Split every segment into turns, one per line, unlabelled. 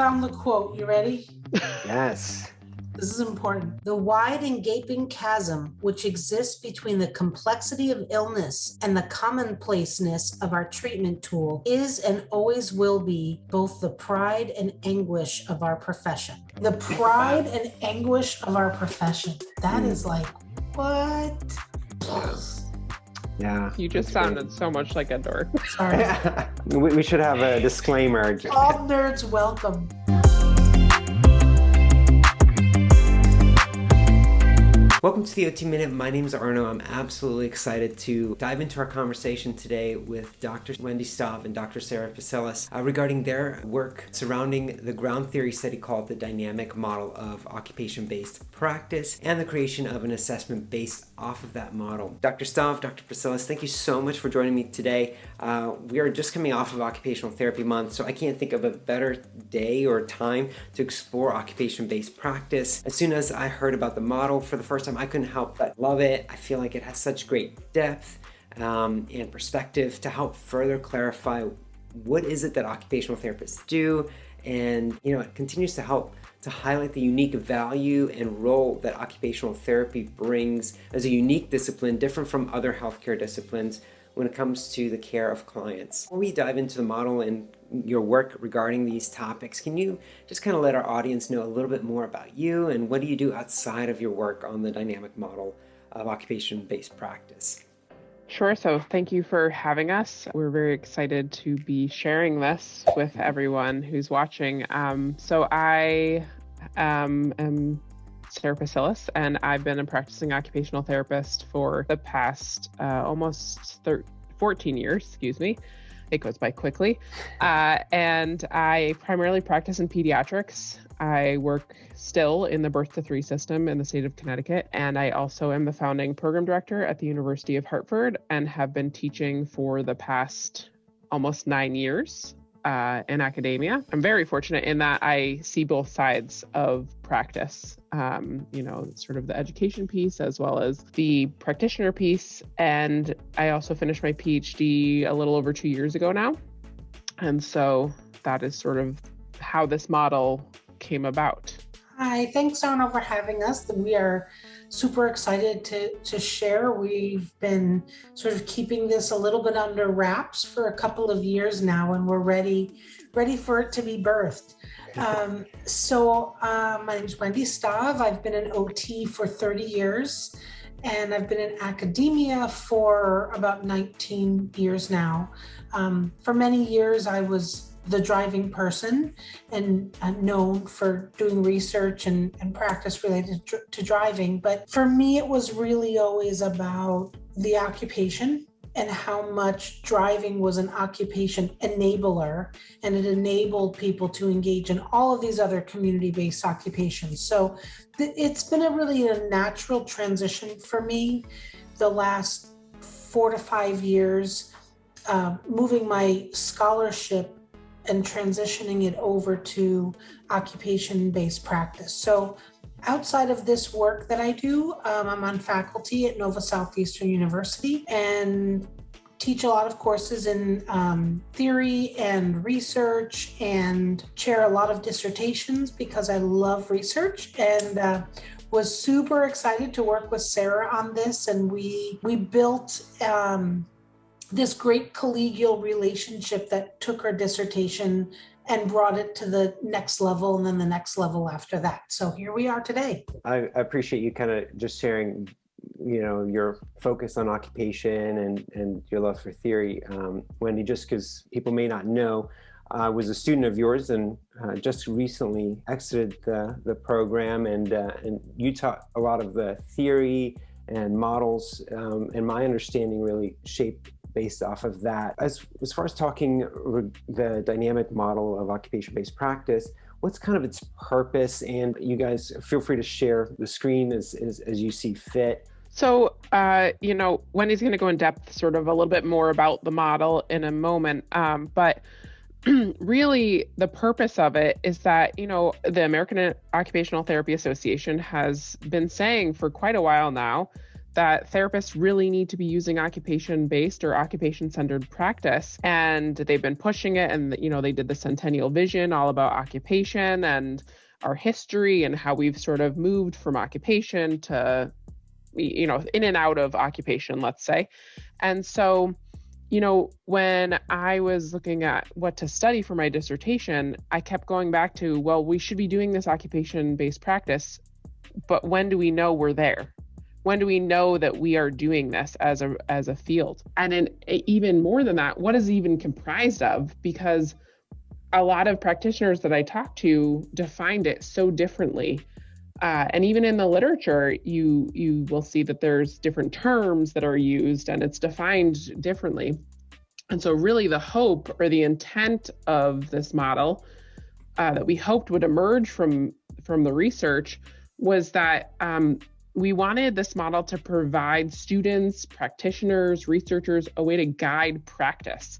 found the quote. You ready?
Yes.
This is important. The wide and gaping chasm which exists between the complexity of illness and the commonplaceness of our treatment tool is and always will be both the pride and anguish of our profession. The pride and anguish of our profession. That is like, what?
Yeah.
You just sounded so much like a dork.
Sorry.
We should have a disclaimer.
All nerds welcome.
Welcome to the OT Minute. My name is Arno. I'm absolutely excited to dive into our conversation today with Dr. Wendy Stav and Dr. Sarah Psillas regarding their work surrounding the ground theory study called the dynamic model of occupation-based practice and the creation of an assessment based off of that model. Dr. Stav, Dr. Psillas, thank you so much for joining me today. We are just coming off of Occupational Therapy Month, so I can't think of a better day or time to explore occupation-based practice. As soon as I heard about the model for the first time, I couldn't help but love it. I feel like it has such great depth and perspective to help further clarify what is it that occupational therapists do, and it continues to help to highlight the unique value and role that occupational therapy brings as a unique discipline different from other healthcare disciplines when it comes to the care of clients. Before we dive into the model and your work regarding these topics, can you just kind of let our audience know a little bit more about you and what do you do outside of your work on the dynamic model of occupation-based practice?
Sure. So thank you for having us. We're very excited to be sharing this with everyone who's watching. So I am Sarah Psillas, and I've been a practicing occupational therapist for the past almost 14 years, It goes by quickly. And I primarily practice in pediatrics. I work still in the birth to 3 system in the state of Connecticut. And I also am the founding program director at the University of Hartford and have been teaching for the past almost 9 years in academia. I'm very fortunate in that I see both sides of practice, sort of the education piece as well as the practitioner piece. And I also finished my PhD a little over 2 years ago now. And so that is sort of how this model came about.
Hi, thanks Arno for having us. We are super excited to share. We've been sort of keeping this a little bit under wraps for a couple of years now, and we're ready for it to be birthed. My name is Wendy Stav. I've been an OT for 30 years, and I've been in academia for about 19 years now. For many years, I was the driving person and known for doing research and practice related to driving. But for me, it was really always about the occupation and how much driving was an occupation enabler, and it enabled people to engage in all of these other community-based occupations. So it's been a natural transition for me the last 4 to 5 years, moving my scholarship and transitioning it over to occupation-based practice. So outside of this work that I do, I'm on faculty at Nova Southeastern University and teach a lot of courses in theory and research, and chair a lot of dissertations because I love research, and was super excited to work with Sarah on this. And we built this great collegial relationship that took her dissertation and brought it to the next level, and then the next level after that. So here we are today.
I appreciate you kind of just sharing, your focus on occupation and your love for theory. Wendy, just because people may not know, I was a student of yours and just recently exited the program, and you taught a lot of the theory and models, and my understanding really shaped based off of that. As far as talking the dynamic model of occupation-based practice, what's kind of its purpose? And you guys feel free to share the screen as you see fit.
So, Wendy's going to go in depth sort of a little bit more about the model in a moment. But really the purpose of it is that, the American Occupational Therapy Association has been saying for quite a while now that therapists really need to be using occupation-based or occupation-centered practice. And they've been pushing it. And, they did the Centennial Vision all about occupation and our history and how we've sort of moved from occupation to, in and out of occupation, let's say. And so, when I was looking at what to study for my dissertation, I kept going back to, well, we should be doing this occupation-based practice, but when do we know we're there? When do we know that we are doing this as a field? And even more than that, what is it even comprised of? Because a lot of practitioners that I talked to defined it so differently. And even in the literature, you will see that there's different terms that are used and it's defined differently. And so really the hope or the intent of this model that we hoped would emerge from the research was that we wanted this model to provide students, practitioners, researchers a way to guide practice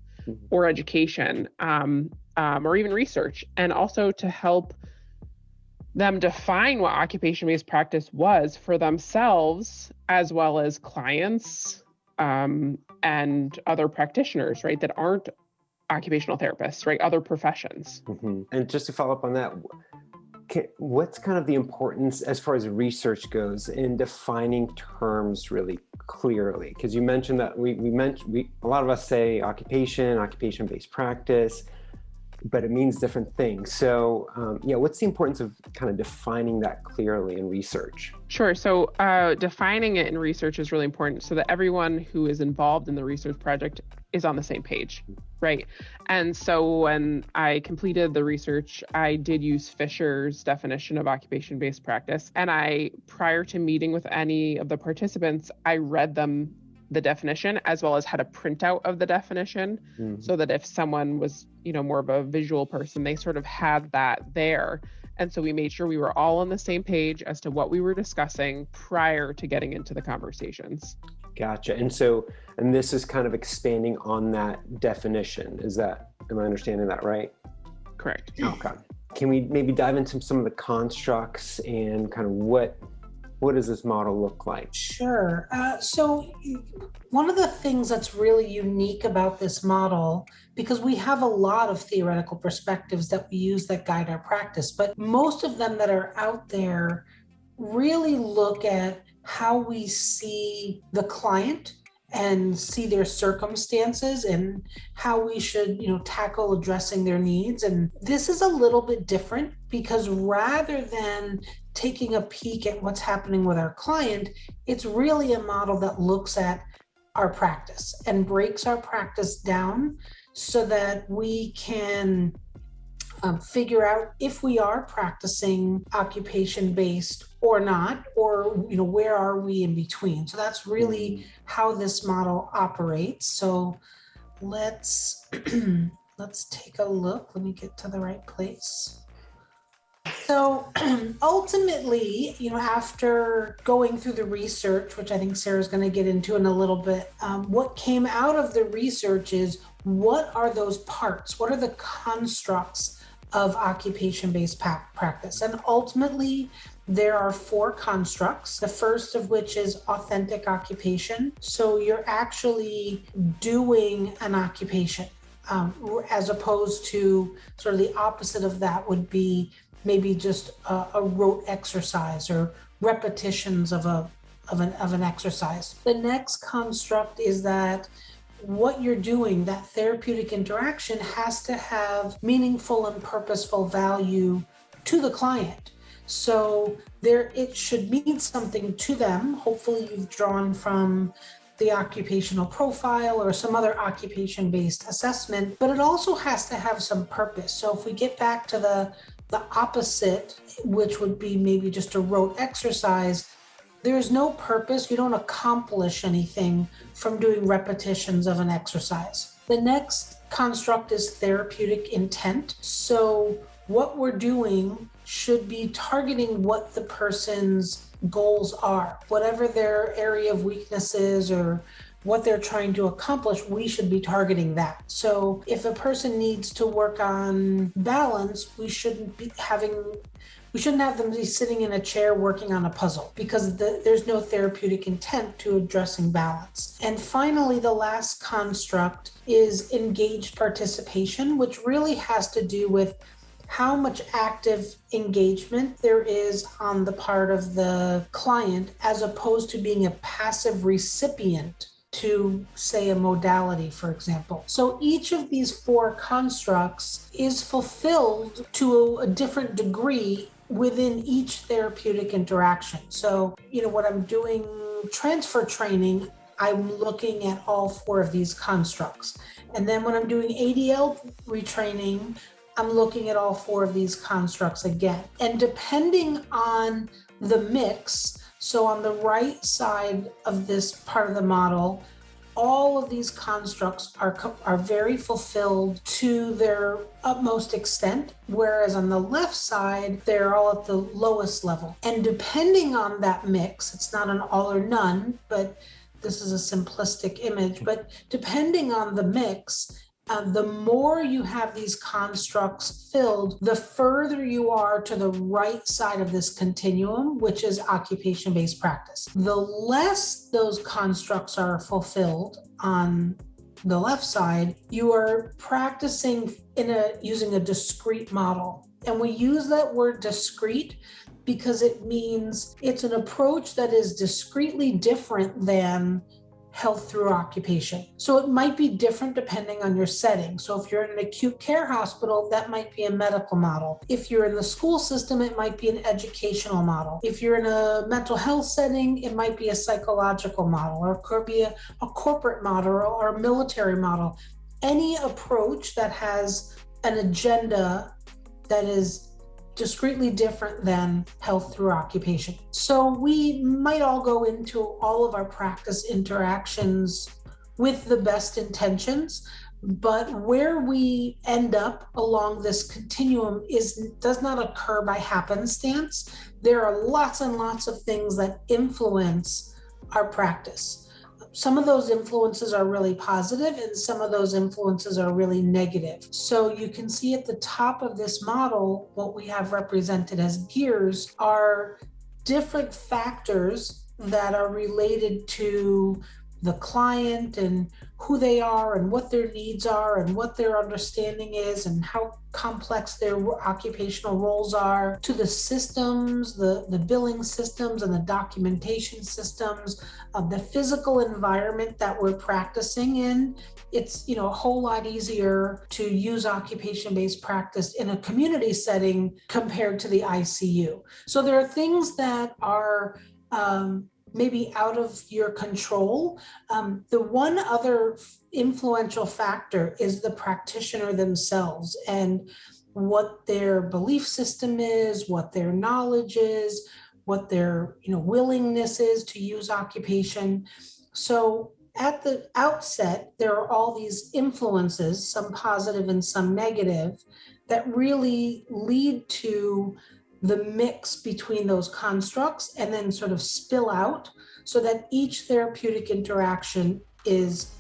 or education or even research, and also to help them define what occupation-based practice was for themselves, as well as clients and other practitioners, right, that aren't occupational therapists, right, other professions.
Mm-hmm. And just to follow up on that, what's kind of the importance as far as research goes in defining terms really clearly? Because you mentioned that a lot of us say occupation-based practice, but it means different things. So what's the importance of kind of defining that clearly in research?
Sure. So defining it in research is really important so that everyone who is involved in the research project is on the same page, right? And so when I completed the research, I did use Fisher's definition of occupation-based practice. And prior to meeting with any of the participants, I read them the definition as well as had a printout of the definition so that if someone was, more of a visual person, they sort of had that there. And so we made sure we were all on the same page as to what we were discussing prior to getting into the conversations.
Gotcha. And this is kind of expanding on that definition. Am I understanding that right?
Correct.
Okay. Can we maybe dive into some of the constructs and kind of what does this model look like?
Sure. So one of the things that's really unique about this model, because we have a lot of theoretical perspectives that we use that guide our practice, but most of them that are out there really look at how we see the client and see their circumstances and how we should, tackle addressing their needs. And this is a little bit different because rather than taking a peek at what's happening with our client, it's really a model that looks at our practice and breaks our practice down so that we can figure out if we are practicing occupation-based or not, or where are we in between. So that's really how this model operates. So let's take a look. Let me get to the right place. So ultimately, after going through the research, which I think Sarah's going to get into in a little bit, what came out of the research is what are those parts? What are the constructs of occupation-based practice? And ultimately, there are 4 constructs, the first of which is authentic occupation. So you're actually doing an occupation, as opposed to sort of the opposite of that would be maybe just a rote exercise or repetitions of an exercise. The next construct is that what you're doing, that therapeutic interaction, has to have meaningful and purposeful value to the client. So it should mean something to them. Hopefully you've drawn from the occupational profile or some other occupation-based assessment, but it also has to have some purpose. So if we get back to the opposite, which would be maybe just a rote exercise, there's no purpose. You don't accomplish anything from doing repetitions of an exercise. The next construct is therapeutic intent. So what we're doing should be targeting what the person's goals are, whatever their area of weakness is or what they're trying to accomplish, we should be targeting that. So if a person needs to work on balance, we shouldn't have them be sitting in a chair working on a puzzle, because there's no therapeutic intent to addressing balance. And finally, the last construct is engaged participation, which really has to do with how much active engagement there is on the part of the client, as opposed to being a passive recipient to, say, a modality, for example. So each of these 4 constructs is fulfilled to a different degree within each therapeutic interaction. So, when I'm doing transfer training, I'm looking at all 4 of these constructs. And then when I'm doing ADL retraining, I'm looking at all 4 of these constructs again. And depending on the mix, so on the right side of this part of the model, all of these constructs are very fulfilled to their utmost extent, whereas on the left side, they're all at the lowest level. And depending on that mix, it's not an all or none, but this is a simplistic image, but depending on the mix, the more you have these constructs filled, the further you are to the right side of this continuum, which is occupation-based practice. The less those constructs are fulfilled on the left side, you are practicing using a discrete model. And we use that word discrete because it means it's an approach that is discretely different than health through occupation. So it might be different depending on your setting. So if you're in an acute care hospital, that might be a medical model. If you're in the school system, it might be an educational model. If you're in a mental health setting, it might be a psychological model, or it could be a corporate model or a military model. Any approach that has an agenda that is discretely different than health through occupation. So we might all go into all of our practice interactions with the best intentions, but where we end up along this continuum does not occur by happenstance. There are lots and lots of things that influence our practice. Some of those influences are really positive and some of those influences are really negative. So you can see at the top of this model, what we have represented as gears are different factors that are related to the client and who they are and what their needs are and what their understanding is and how complex their occupational roles are, to the systems, the billing systems and the documentation systems, the physical environment that we're practicing in. It's a whole lot easier to use occupation-based practice in a community setting compared to the ICU. So there are things that are maybe out of your control. The one other influential factor is the practitioner themselves and what their belief system is, what their knowledge is, what their willingness is to use occupation. So at the outset, there are all these influences, some positive and some negative, that really lead to the mix between those constructs and then sort of spill out so that each therapeutic interaction is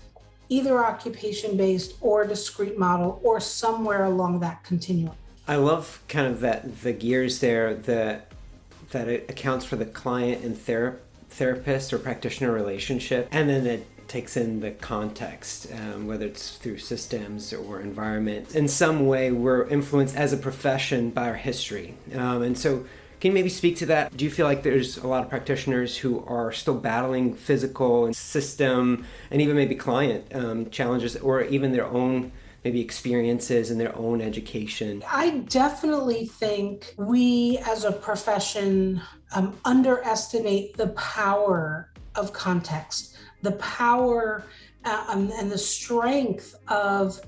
either occupation-based or discrete model or somewhere along that continuum.
I love kind of the gears there that it accounts for the client and therapist or practitioner relationship, and then it takes in the context, whether it's through systems or environment. In some way, we're influenced as a profession by our history. And so can you maybe speak to that? Do you feel like there's a lot of practitioners who are still battling physical and system and even maybe client challenges, or even their own maybe experiences in their own education?
I definitely think we as a profession underestimate the power of context, the power and the strength of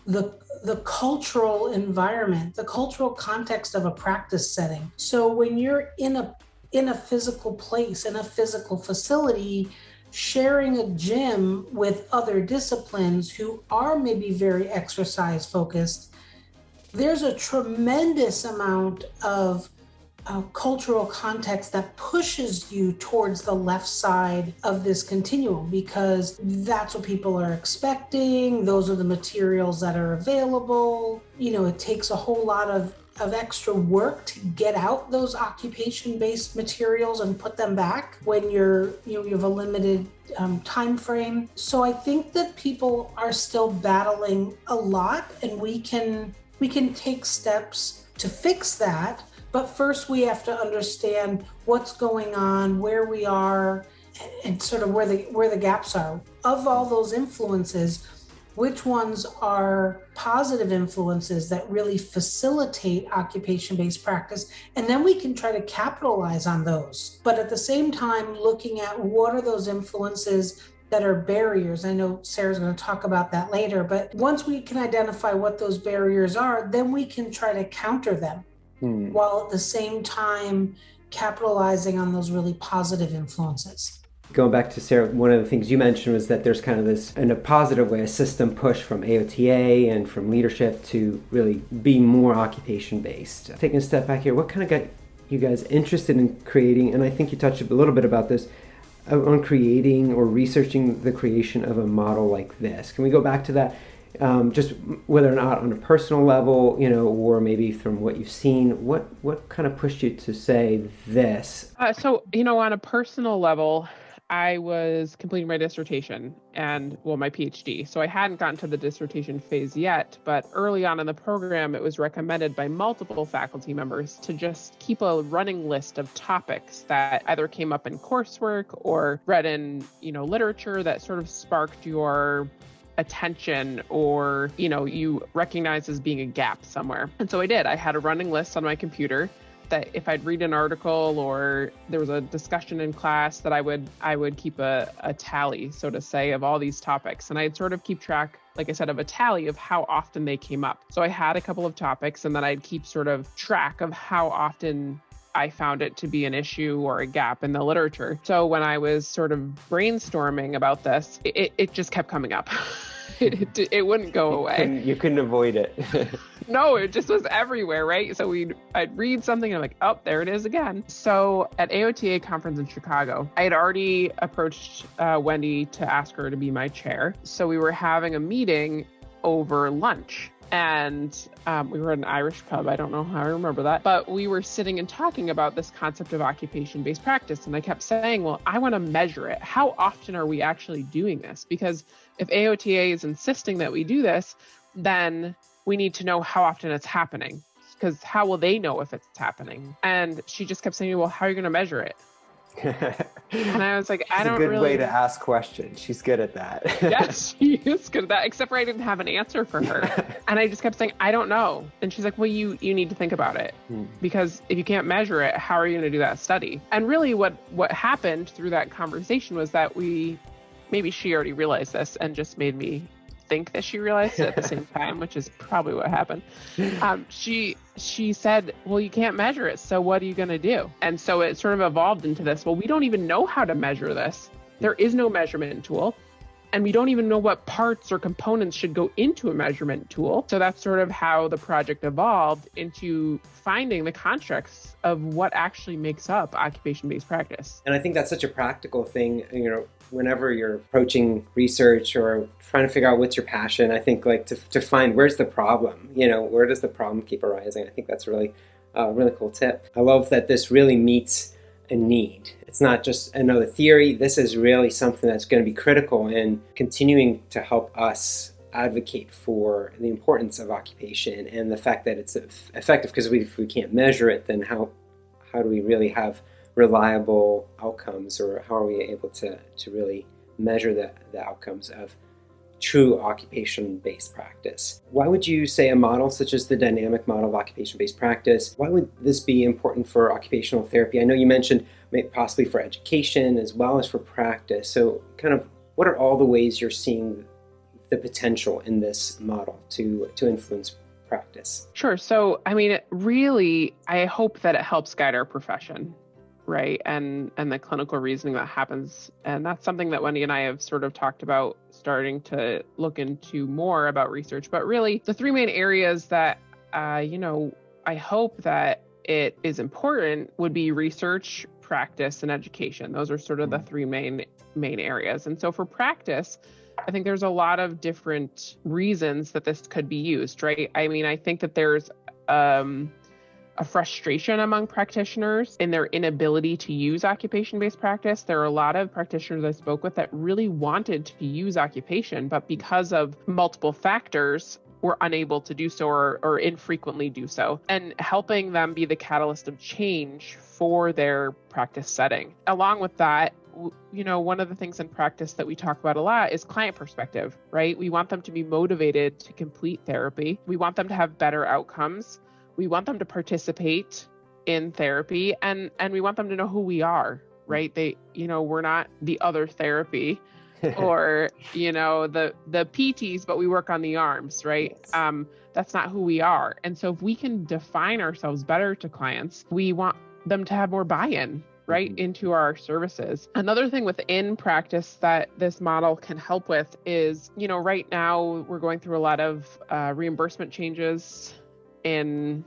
the cultural environment, the cultural context of a practice setting. So when you're in a physical place, in a physical facility, sharing a gym with other disciplines who are maybe very exercise focused, there's a tremendous amount of cultural context that pushes you towards the left side of this continuum, because that's what people are expecting. Those are the materials that are available. It takes a whole lot of extra work to get out those occupation-based materials and put them back when you have a limited time frame. So I think that people are still battling a lot, and we can take steps to fix that. But first we have to understand what's going on, where we are, and sort of where the gaps are. Of all those influences, which ones are positive influences that really facilitate occupation-based practice? And then we can try to capitalize on those. But at the same time, looking at what are those influences that are barriers. I know Sarah's going to talk about that later, but once we can identify what those barriers are, then we can try to counter them. While at the same time capitalizing on those really positive influences.
Going back to Sarah, one of the things you mentioned was that there's kind of this, in a positive way, a system push from AOTA and from leadership to really be more occupation-based. Taking a step back here, what kind of got you guys interested in creating, and I think you touched a little bit about this, on creating or researching the creation of a model like this? Can we go back to that? Just whether or not on a personal level, or maybe from what you've seen, what kind of pushed you to say this?
So, on a personal level, I was completing my dissertation and, my PhD. So I hadn't gotten to the dissertation phase yet, but early on in the program, it was recommended by multiple faculty members to just keep a running list of topics that either came up in coursework or read in, literature that sort of sparked your attention or, you recognize as being a gap somewhere. And so I did. I had a running list on my computer that if I'd read an article or there was a discussion in class, that I would keep a tally, so to say, of all these topics. And I'd sort of keep track, like I said, of a tally of how often they came up. So I had a couple of topics, and then I'd keep sort of track of how often I found it to be an issue or a gap in the literature. So when I was sort of brainstorming about this, it just kept coming up. It wouldn't go away.
You couldn't avoid it.
No, it just was everywhere, right? So I'd read something and I'm like, oh, there it is again. So at AOTA conference in Chicago, I had already approached Wendy to ask her to be my chair. So we were having a meeting over lunch. And we were at an Irish pub. I don't know how I remember that. But we were sitting and talking about this concept of occupation-based practice. And I kept saying, well, I want to measure it. How often are we actually doing this? Because if AOTA is insisting that we do this, then we need to know how often it's happening. Because how will they know if it's happening? And she just kept saying, well, how are you going to measure it? And I was like, I don't really...
It's a good way to ask questions. She's good at that.
Yes, she is good at that, except for I didn't have an answer for her. And I just kept saying, I don't know. And she's like, well, you need to think about it. Because if you can't measure it, how are you going to do that study? And really what happened through that conversation was that maybe she already realized this and just made me think that she realized it at the same time, which is probably what happened. She said, well, you can't measure it, so what are you going to do? And so it sort of evolved into this, well, we don't even know how to measure this. There is no measurement tool, and we don't even know what parts or components should go into a measurement tool. So that's sort of how the project evolved into finding the constructs of what actually makes up occupation-based practice.
And I think that's such a practical thing, whenever you're approaching research or trying to figure out what's your passion, I think like to find where's the problem, where does the problem keep arising? I think that's really cool tip. I love that this really meets a need. It's not just another theory. This is really something that's going to be critical in continuing to help us advocate for the importance of occupation and the fact that it's effective, because if we can't measure it, then how do we really have reliable outcomes, or how are we able to really measure the outcomes of true occupation-based practice? Why would you say a model such as the dynamic model of occupation-based practice, why would this be important for occupational therapy? I know you mentioned possibly for education as well as for practice. So kind of what are all the ways you're seeing the potential in this model to influence practice?
Sure. So, really, I hope that it helps guide our profession, right? And the clinical reasoning that happens. And that's something that Wendy and I have sort of talked about starting to look into more about research. But really, the three main areas that, I hope that it is important would be research, practice, and education. Those are sort of the three main areas. And so for practice, I think there's a lot of different reasons that this could be used, right? I mean, I think that there's a frustration among practitioners in their inability to use occupation-based practice. There are a lot of practitioners I spoke with that really wanted to use occupation, but because of multiple factors, were unable to do so or infrequently do so, and helping them be the catalyst of change for their practice setting. Along with that, one of the things in practice that we talk about a lot is client perspective, right? We want them to be motivated to complete therapy. We want them to have better outcomes. We want them to participate in therapy, and we want them to know who we are, right? We're not the other therapy or, the PTs, but we work on the arms, right? Yes. That's not who we are. And so if we can define ourselves better to clients, we want them to have more buy-in, right, into our services. Another thing within practice that this model can help with is, right now we're going through a lot of reimbursement changes in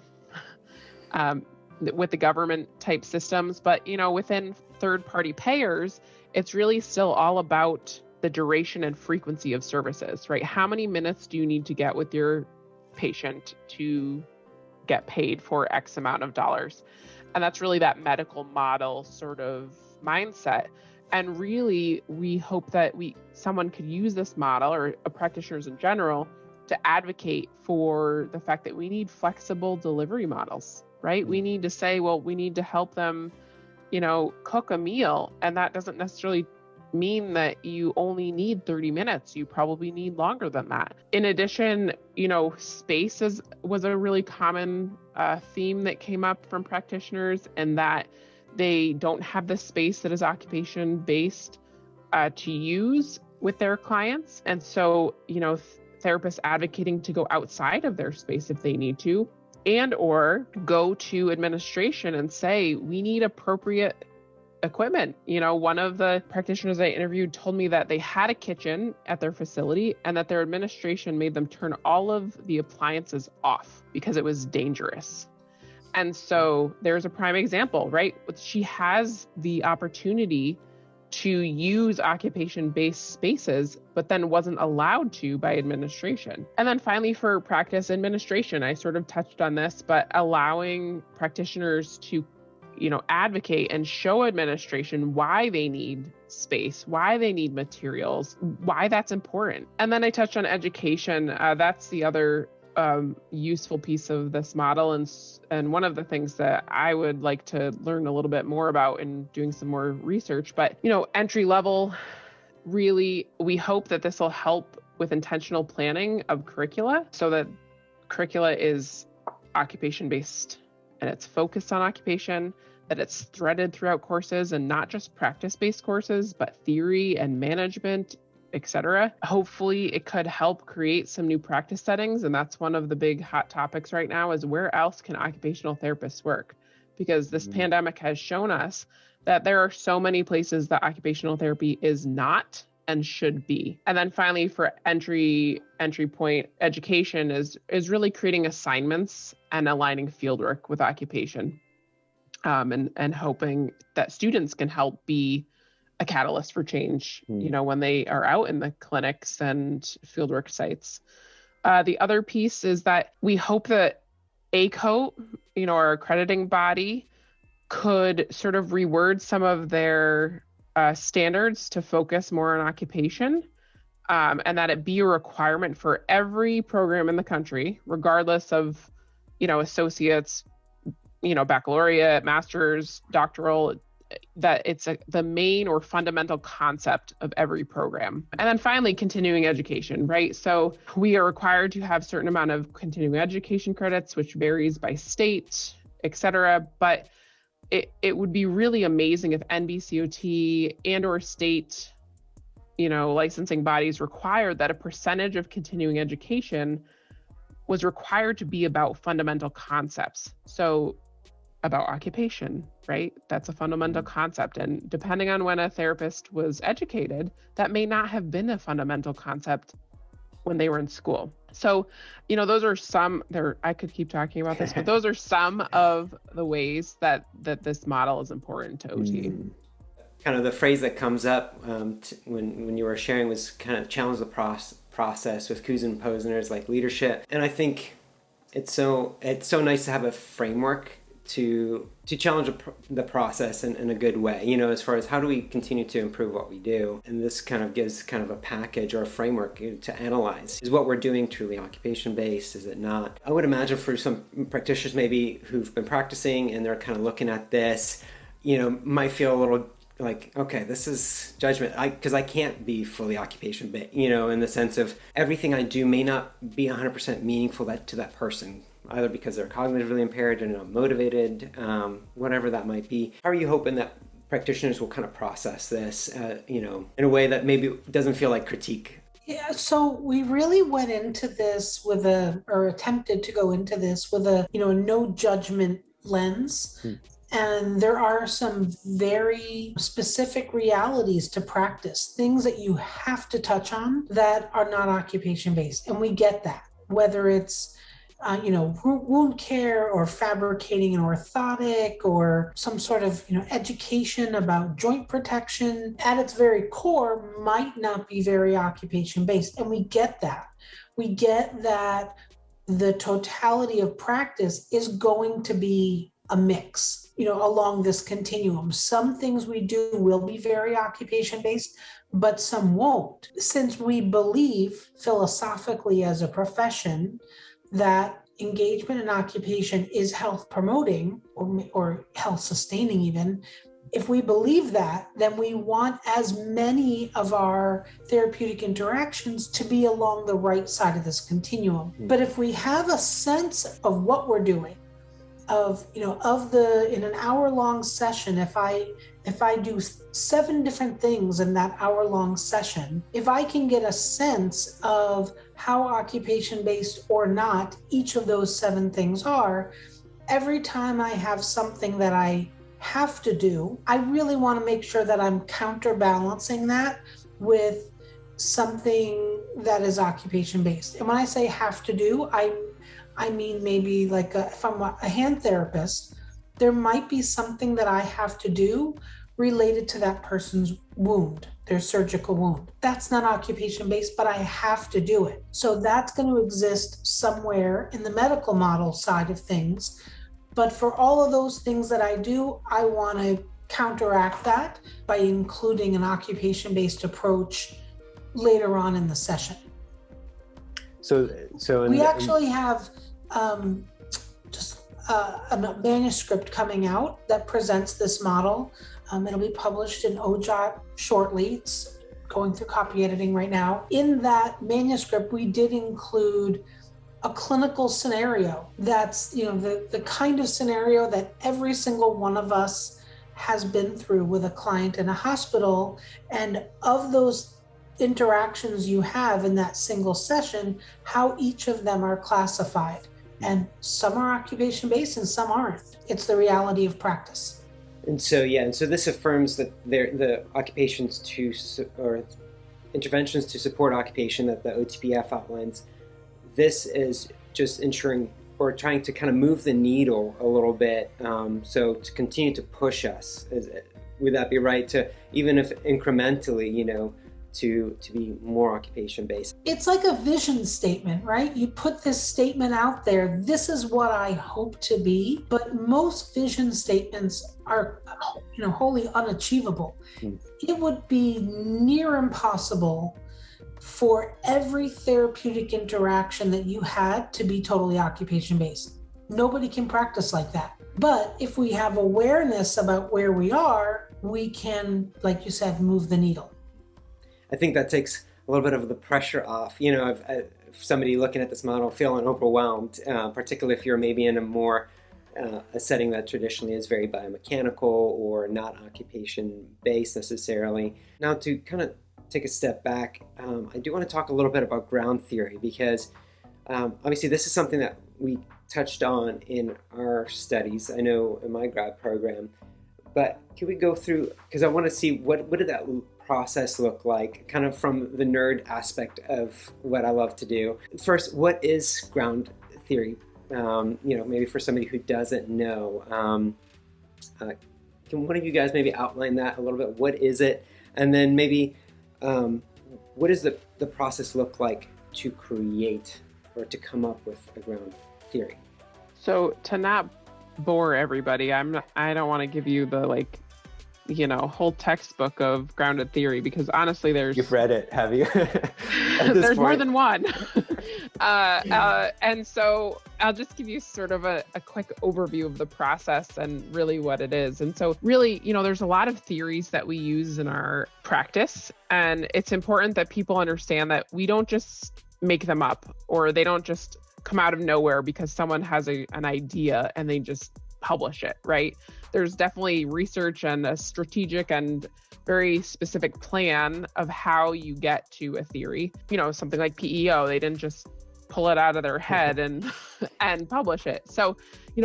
with the government type systems, but within third-party payers, it's really still all about the duration and frequency of services, right? How many minutes do you need to get with your patient to get paid for X amount of dollars? And that's really that medical model sort of mindset. And really, we hope that someone could use this model, or practitioners in general, to advocate for the fact that we need flexible delivery models, right? We need to say, well, we need to help them, cook a meal. And that doesn't necessarily mean that you only need 30 minutes. You probably need longer than that. In addition, space was a really common theme that came up from practitioners, and that they don't have the space that is occupation-based to use with their clients. And so, therapists advocating to go outside of their space if they need to, and or go to administration and say, we need appropriate equipment. One of the practitioners I interviewed told me that they had a kitchen at their facility and that their administration made them turn all of the appliances off because it was dangerous. And so there's a prime example, right? She has the opportunity to use occupation-based spaces, but then wasn't allowed to by administration. And then finally, for practice administration, I sort of touched on this, but allowing practitioners to advocate and show administration why they need space, why they need materials, why that's important. And then I touched on education. That's the other useful piece of this model. And one of the things that I would like to learn a little bit more about in doing some more research, but, entry level, really, we hope that this will help with intentional planning of curricula so that curricula is occupation-based and it's focused on occupation, that it's threaded throughout courses and not just practice-based courses, but theory and management, etc. Hopefully it could help create some new practice settings. And that's one of the big hot topics right now, is where else can occupational therapists work? Because this pandemic has shown us that there are so many places that occupational therapy is not and should be. And then finally, for entry point education is really creating assignments and aligning fieldwork with occupation, and hoping that students can help be a catalyst for change, when they are out in the clinics and fieldwork sites. The other piece is that we hope that ACOTE, our accrediting body, could sort of reword some of their standards to focus more on occupation, and that it be a requirement for every program in the country, regardless of, associates, baccalaureate, master's, doctoral, that it's the main or fundamental concept of every program. And then finally, continuing education, right? So we are required to have a certain amount of continuing education credits, which varies by state, et cetera. But it would be really amazing if NBCOT and or state, licensing bodies required that a percentage of continuing education was required to be about fundamental concepts. So about occupation, right? That's a fundamental concept. And depending on when a therapist was educated, that may not have been a fundamental concept when they were in school. So, those are some there. I could keep talking about this, but those are some of the ways that this model is important to OT.
Kind of the phrase that comes up when you were sharing was kind of challenge the process with Kuhn and Posner's like leadership. And I think it's so nice to have a framework to challenge the process in a good way, as far as how do we continue to improve what we do. And this kind of gives kind of a package or a framework to analyze. Is what we're doing truly occupation-based? Is it not? I would imagine for some practitioners maybe who've been practicing and they're kind of looking at this, might feel a little like, okay, this is judgment, because I can't be fully occupation-based, in the sense of everything I do may not be 100% meaningful to that person, either because they're cognitively impaired or not motivated, whatever that might be. How are you hoping that practitioners will kind of process this, in a way that maybe doesn't feel like critique?
Yeah, so we really went into this or attempted to go into this with a no judgment lens. And there are some very specific realities to practice, things that you have to touch on that are not occupation-based. And we get that, whether it's wound care or fabricating an orthotic or some sort of, education about joint protection at its very core might not be very occupation-based. And we get that. We get that the totality of practice is going to be a mix, along this continuum. Some things we do will be very occupation-based, but some won't. Since we believe philosophically as a profession that engagement in occupation is health promoting or health sustaining even, if we believe that, then we want as many of our therapeutic interactions to be along the right side of this continuum. But if we have a sense of what we're doing, in an hour-long session, if I do 7 different things in that hour-long session, if I can get a sense of how occupation-based or not each of those 7 things are, every time I have something that I have to do, I really want to make sure that I'm counterbalancing that with something that is occupation-based. And when I say have to do, I mean, maybe like if I'm a hand therapist, there might be something that I have to do related to that person's wound, their surgical wound. That's not occupation-based, but I have to do it. So that's going to exist somewhere in the medical model side of things. But for all of those things that I do, I want to counteract that by including an occupation-based approach later on in the session.
So
we actually have a manuscript coming out that presents this model. It'll be published in OJOT shortly. It's going through copy editing right now. In that manuscript, we did include a clinical scenario that's, the kind of scenario that every single one of us has been through with a client in a hospital. And of those interactions you have in that single session, how each of them are classified. And some are occupation-based and some aren't. It's the reality of practice.
And so this affirms that the occupations or interventions to support occupation that the OTPF outlines, this is just ensuring or trying to kind of move the needle a little bit, so to continue to push us. Would that be right? To even if incrementally, to be more occupation-based.
It's like a vision statement, right? You put this statement out there, this is what I hope to be, but most vision statements are, wholly unachievable. It would be near impossible for every therapeutic interaction that you had to be totally occupation-based. Nobody can practice like that. But if we have awareness about where we are, we can, like you said, move the needle.
I think that takes a little bit of the pressure off, if somebody looking at this model feeling overwhelmed, particularly if you're maybe in a setting that traditionally is very biomechanical or not occupation-based necessarily. Now, to kind of take a step back, I do want to talk a little bit about ground theory, because obviously this is something that we touched on in our studies, I know in my grad program, but can we go through, because I want to see what did that process look like, kind of from the nerd aspect of what I love to do? First, what is ground theory? Maybe for somebody who doesn't know, can one of you guys maybe outline that a little bit? What is it? And then maybe what does the process look like to create or to come up with a ground theory?
So to not bore everybody, I don't want to give you the whole textbook of grounded theory, because honestly
You've read it, have you?
There's more than one. And so I'll just give you sort of a quick overview of the process and really what it is. And so really, there's a lot of theories that we use in our practice, and it's important that people understand that we don't just make them up, or they don't just come out of nowhere because someone has an idea and they just publish it, right? There's definitely research and a strategic and very specific plan of how you get to a theory. Something like PEO, they didn't just pull it out of their head and publish it. So,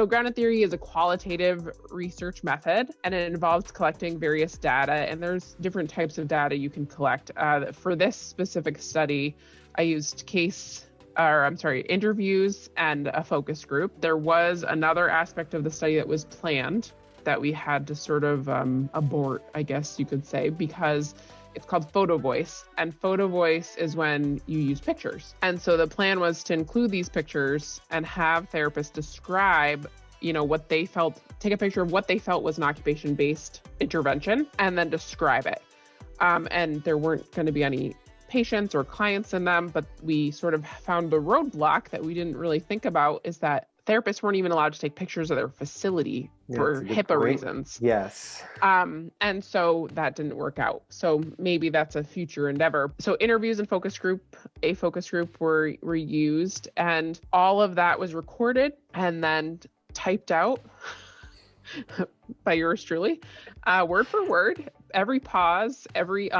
grounded theory is a qualitative research method, and it involves collecting various data, and there's different types of data you can collect. For this specific study, I used interviews and a focus group. There was another aspect of the study that was planned that we had to sort of abort, I guess you could say, because it's called Photovoice. And Photovoice is when you use pictures. And so the plan was to include these pictures and have therapists describe, what they felt, take a picture of what they felt was an occupation-based intervention, and then describe it. And there weren't going to be any patients or clients in them, but we sort of found the roadblock that we didn't really think about is that therapists weren't even allowed to take pictures of their facility for HIPAA reasons.
Yes.
And so that didn't work out. So maybe that's a future endeavor. So interviews and a focus group were used, and all of that was recorded and then typed out by yours truly, word for word, every pause, every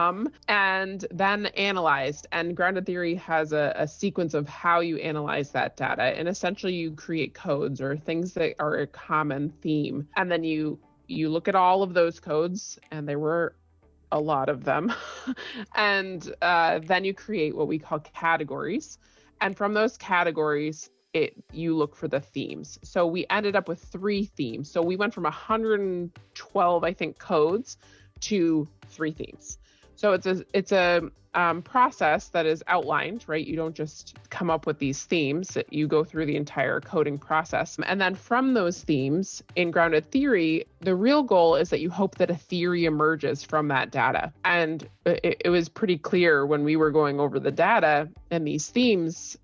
and then analyzed. And grounded theory has a sequence of how you analyze that data. And essentially you create codes or things that are a common theme. And then you look at all of those codes, and there were a lot of them. And then you create what we call categories. And from those categories, you look for the themes. So we ended up with 3 themes. So we went from 112, I think, codes to 3 themes. So it's a process that is outlined, right? You don't just come up with these themes. You go through the entire coding process. And then from those themes in grounded theory, the real goal is that you hope that a theory emerges from that data. And it was pretty clear when we were going over the data and these themes,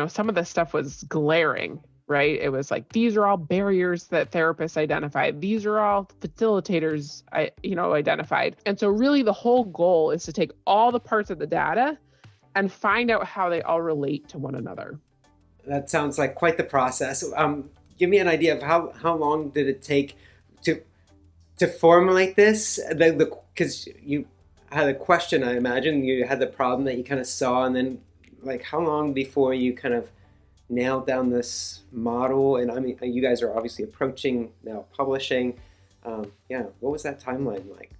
some of the stuff was glaring, right? It was like, these are all barriers that therapists identified. These are all facilitators, identified. And so really the whole goal is to take all the parts of the data and find out how they all relate to one another.
That sounds like quite the process. Give me an idea of how long did it take to formulate this? Because you had a question, I imagine. You had the problem that you kind of saw, and then how long before you kind of nailed down this model? And I mean, you guys are obviously approaching now publishing. What was that timeline like?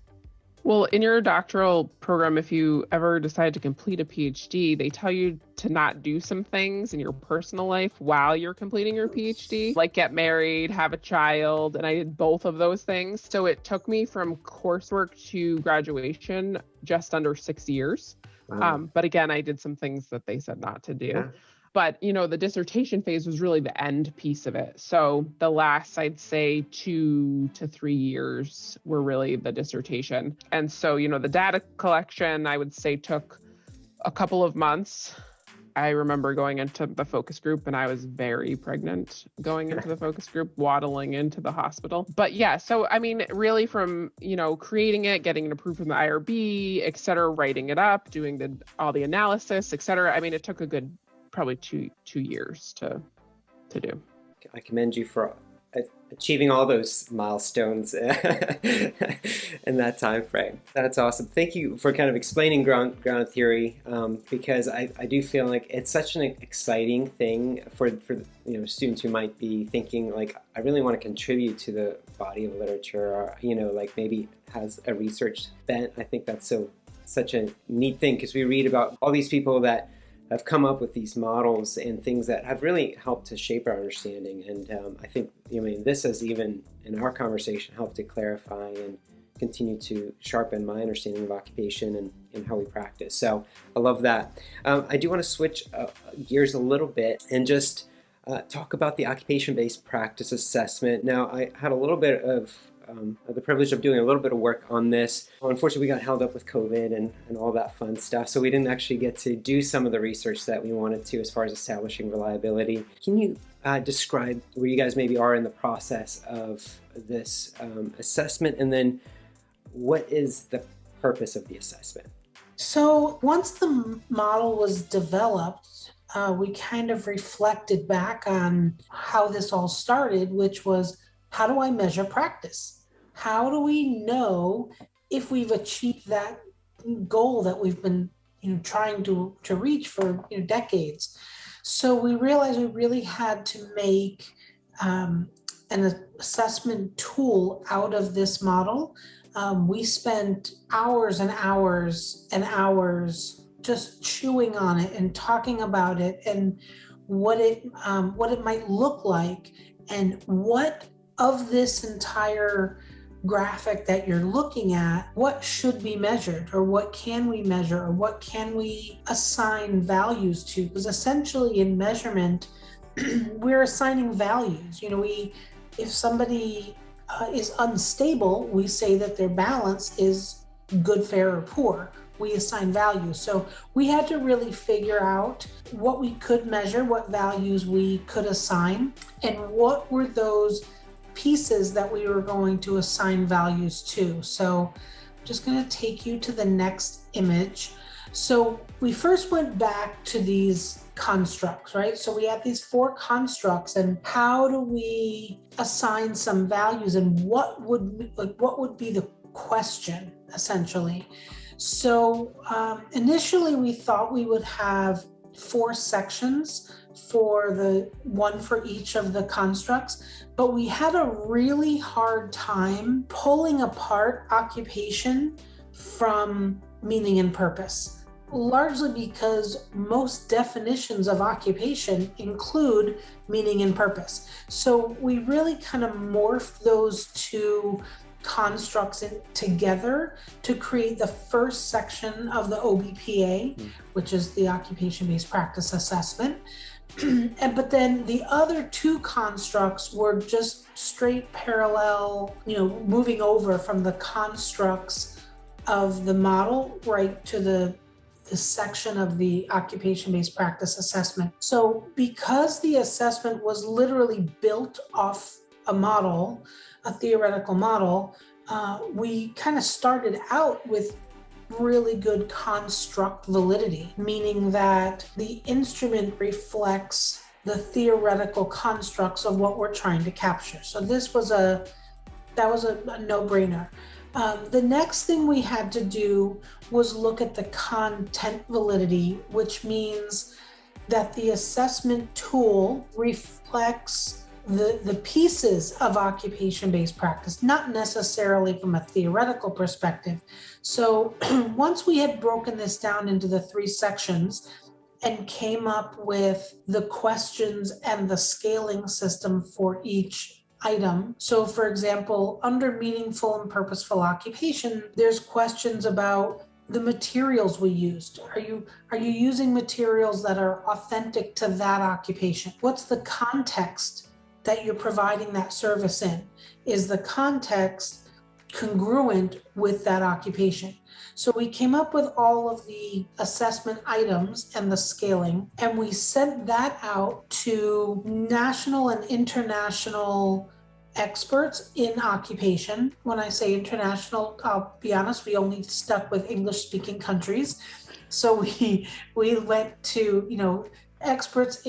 Well, in your doctoral program, if you ever decide to complete a PhD, they tell you to not do some things in your personal life while you're completing your PhD, like get married, have a child, and I did both of those things. So it took me from coursework to graduation just under 6 years.
Wow.
But again, I did some things that they said not to do.
Yeah.
But, the dissertation phase was really the end piece of it. So the last, I'd say 2 to 3 years were really the dissertation. And so, the data collection, I would say, took a couple of months. I remember going into the focus group, and I was very pregnant going into the focus group, waddling into the hospital. But yeah, so I mean, really from, creating it, getting it approved from the IRB, et cetera, writing it up, doing all the analysis, et cetera. I mean, it took a good probably two years to do.
I commend you for achieving all those milestones in that time frame. That's awesome. Thank you for kind of explaining ground theory, because I do feel like it's such an exciting thing for students who might be thinking I really want to contribute to the body of literature, or maybe has a research bent. I think that's so such a neat thing because we read about all these people that have come up with these models and things that have really helped to shape our understanding. And I think, this has even in our conversation helped to clarify and continue to sharpen my understanding of occupation and how we practice. So I love that. I do want to switch gears a little bit and just talk about the occupation-based practice assessment. Now, I had a little bit of the privilege of doing a little bit of work on this. Unfortunately, we got held up with COVID and all that fun stuff, so we didn't actually get to do some of the research that we wanted to as far as establishing reliability. Can you describe where you guys maybe are in the process of this assessment, and then what is the purpose of the assessment?
So once the model was developed, we kind of reflected back on how this all started, which was, how do I measure practice? How do we know if we've achieved that goal that we've been trying to reach for decades? So we realized we really had to make an assessment tool out of this model. We spent hours and hours and hours just chewing on it and talking about it and what it might look like, and what of this entire graphic that you're looking at, what should be measured, or what can we measure, or what can we assign values to? Because essentially in measurement, we're assigning values. If somebody is unstable, we say that their balance is good, fair, or poor. We assign values. So we had to really figure out what we could measure, what values we could assign, and what were those pieces that we were going to assign values to. So I'm just going to take you to the next image. So we first went back to these constructs, right? So we had these 4 constructs, and how do we assign some values, and what would be the question essentially? So initially we thought we would have 4 sections for the one for each of the constructs, but we had a really hard time pulling apart occupation from meaning and purpose, largely because most definitions of occupation include meaning and purpose. So we really kind of morphed those 2 constructs together to create the first section of the OBPA, which is the occupation-based practice assessment. But then the other 2 constructs were just straight parallel, moving over from the constructs of the model right to the section of the occupation-based practice assessment. So because the assessment was literally built off a model, a theoretical model, we kind of started out with really good construct validity, meaning that the instrument reflects the theoretical constructs of what we're trying to capture. So that was a no-brainer. The next thing we had to do was look at the content validity, which means that the assessment tool reflects the pieces of occupation-based practice, not necessarily from a theoretical perspective. So once we had broken this down into the 3 sections and came up with the questions and the scaling system for each item. So for example, under meaningful and purposeful occupation, there's questions about the materials we used. Are you using materials that are authentic to that occupation? What's the context that you're providing that service in? Is the context congruent with that occupation? So we came up with all of the assessment items and the scaling, and we sent that out to national and international experts in occupation. When I say international, I'll be honest, we only stuck with English-speaking countries. So we went to, experts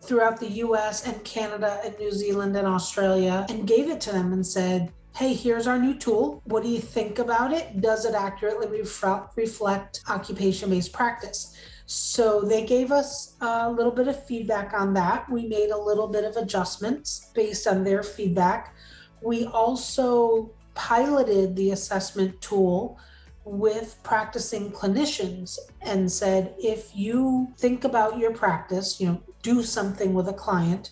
throughout the US and Canada and New Zealand and Australia, and gave it to them and said, hey, here's our new tool. What do you think about it? Does it accurately reflect occupation-based practice? So they gave us a little bit of feedback on that. We made a little bit of adjustments based on their feedback. We also piloted the assessment tool with practicing clinicians and said, if you think about your practice, do something with a client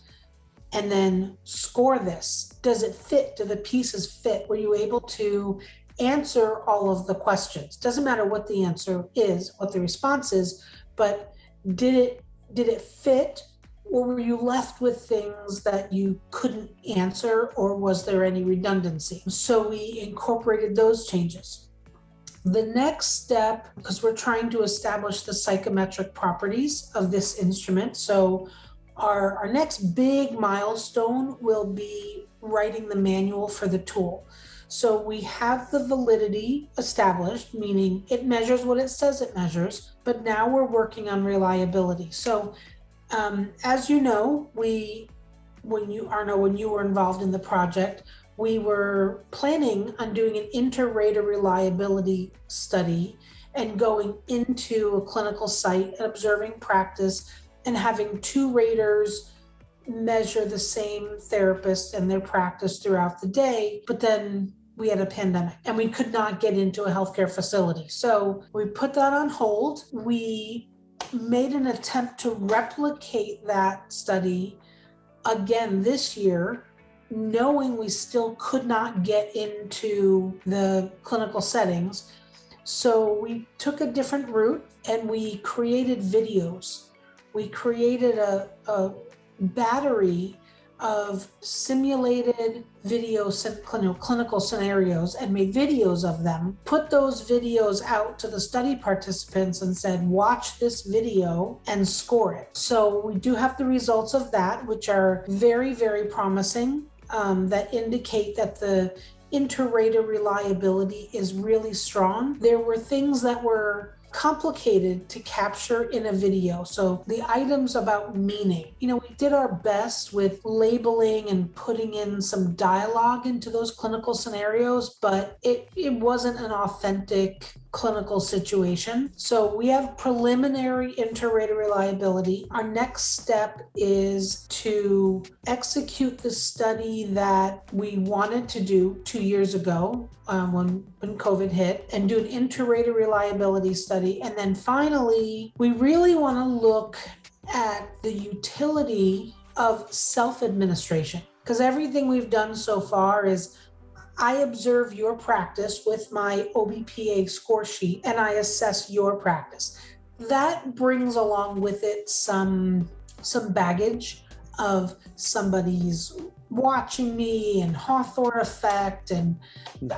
and then score this. Does it fit? Do the pieces fit? Were you able to answer all of the questions? Doesn't matter what the answer is, what the response is, but did it fit? Or were you left with things that you couldn't answer, or was there any redundancy? So we incorporated those changes. The next step, because we're trying to establish the psychometric properties of this instrument, so our next big milestone will be writing the manual for the tool. So we have the validity established, meaning it measures what it says it measures, but now we're working on reliability. So as you know, when you were involved in the project, we were planning on doing an inter-rater reliability study and going into a clinical site and observing practice and having 2 raters measure the same therapist and their practice throughout the day. But then we had a pandemic and we could not get into a healthcare facility. So we put that on hold. We made an attempt to replicate that study again this year, knowing we still could not get into the clinical settings. So we took a different route and we created videos. We created a battery of simulated clinical scenarios and made videos of them, put those videos out to the study participants and said, watch this video and score it. So we do have the results of that, which are very, very promising, that indicate that the inter-rater reliability is really strong. There were things that were complicated to capture in a video. So the items about meaning, we did our best with labeling and putting in some dialogue into those clinical scenarios, but it wasn't an authentic clinical situation. So we have preliminary inter-rater reliability. Our next step is to execute the study that we wanted to do 2 years ago when COVID hit, and do an inter-rater reliability study. And then finally, we really want to look at the utility of self-administration, because everything we've done so far is I observe your practice with my OBPA score sheet and I assess your practice. That brings along with it some baggage of somebody's watching me and Hawthorne effect, and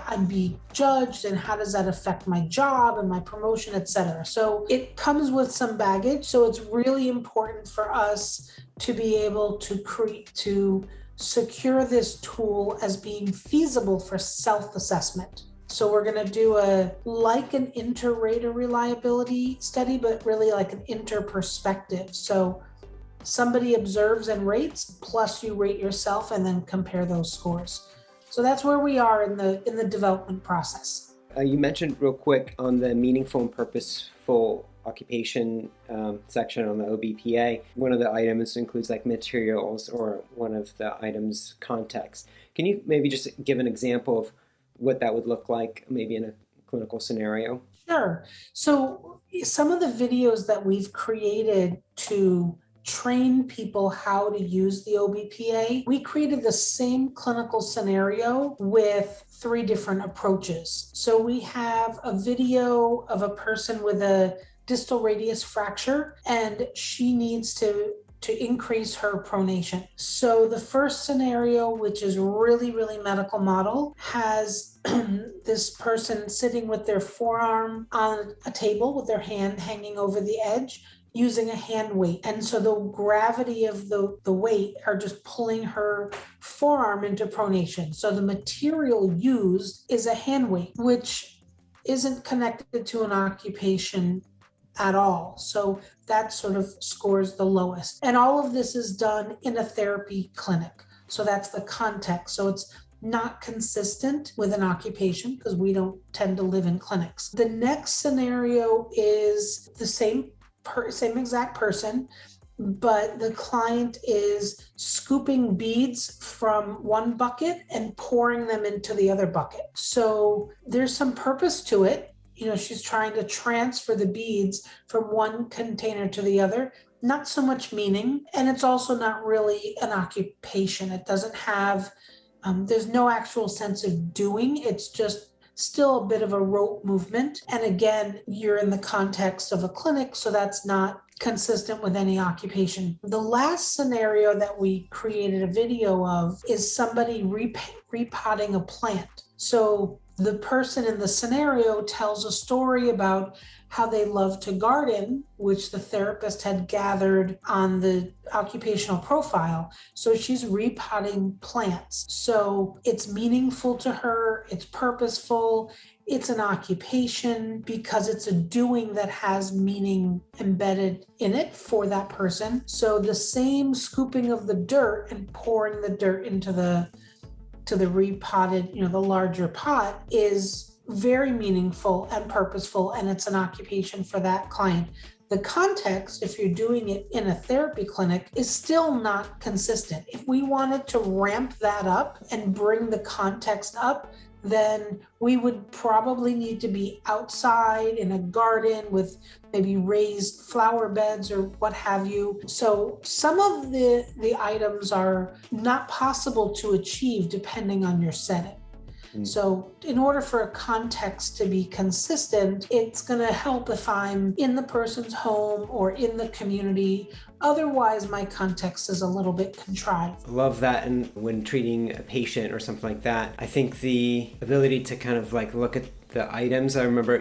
I'd be judged, and how does that affect my job and my promotion, etc. So it comes with some baggage. So it's really important for us to be able to secure this tool as being feasible for self-assessment. So we're going to do an inter-rater reliability study, but really like an inter-perspective. So somebody observes and rates, plus you rate yourself and then compare those scores. So that's where we are in the development process.
You mentioned real quick on the meaningful and purposeful occupation section on the OBPA, one of the items includes like materials, or one of the items context. Can you maybe just give an example of what that would look like maybe in a clinical scenario?
Sure. So some of the videos that we've created to train people how to use the OBPA, we created the same clinical scenario with 3 different approaches. So we have a video of a person with a distal radius fracture, and she needs to increase her pronation. So the first scenario, which is really, really medical model, has this person sitting with their forearm on a table with their hand hanging over the edge, using a hand weight. And so the gravity of the weight are just pulling her forearm into pronation. So the material used is a hand weight, which isn't connected to an occupation at all. So that sort of scores the lowest. And all of this is done in a therapy clinic. So that's the context. So it's not consistent with an occupation because we don't tend to live in clinics. The next scenario is the same exact person, but the client is scooping beads from one bucket and pouring them into the other bucket. So there's some purpose to it. she's trying to transfer the beads from one container to the other. Not so much meaning, and it's also not really an occupation. It doesn't have, there's no actual sense of doing. It's just still a bit of a rote movement. And again, you're in the context of a clinic, so that's not consistent with any occupation. The last scenario that we created a video of is somebody repotting a plant. So the person in the scenario tells a story about how they love to garden, which the therapist had gathered on the occupational profile. So she's repotting plants. So it's meaningful to her, it's purposeful, it's an occupation because it's a doing that has meaning embedded in it for that person. So the same scooping of the dirt and pouring the dirt into the repotted, the larger pot is very meaningful and purposeful, and it's an occupation for that client. The context, if you're doing it in a therapy clinic, is still not consistent. If we wanted to ramp that up and bring the context up, then we would probably need to be outside in a garden with maybe raised flower beds or what have you. So some of the items are not possible to achieve depending on your setting. So in order for a context to be consistent, it's going to help if I'm in the person's home or in the community. Otherwise, my context is a little bit contrived.
Love that. And when treating a patient or something like that, I think the ability to kind of like look at the items, I remember,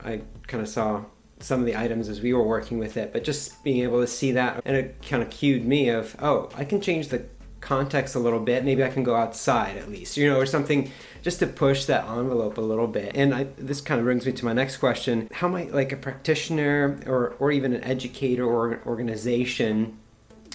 I kind of saw some of the items as we were working with it, but just being able to see that, and it kind of cued me of, I can change the context a little bit. Maybe I can go outside at least, or something, just to push that envelope a little bit. And this kind of brings me to my next question. How might like a practitioner or even an educator or an organization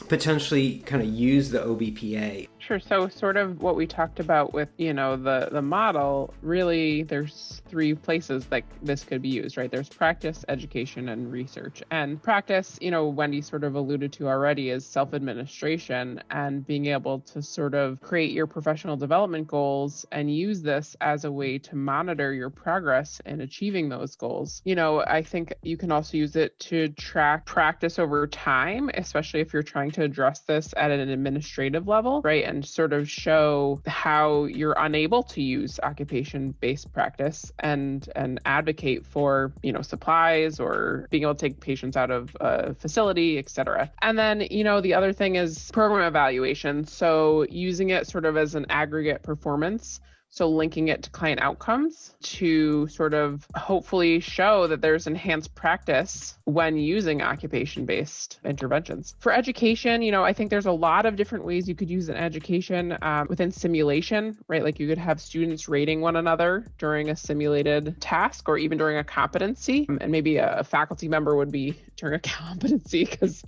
potentially kind of use the OBPA?
Sure. So sort of what we talked about with, the model, really there's three places that this could be used, right? There's practice, education, and research. And practice, Wendy sort of alluded to already, is self-administration and being able to sort of create your professional development goals and use this as a way to monitor your progress in achieving those goals. I think you can also use it to track practice over time, especially if you're trying to address this at an administrative level, right? And sort of show how you're unable to use occupation-based practice and advocate for, supplies or being able to take patients out of a facility, et cetera. And then, the other thing is program evaluation. So using it sort of as an aggregate performance. So linking it to client outcomes to sort of hopefully show that there's enhanced practice when using occupation-based interventions. For education, I think there's a lot of different ways you could use an education within simulation, right? Like you could have students rating one another during a simulated task or even during a competency. And maybe a faculty member would be during a competency because,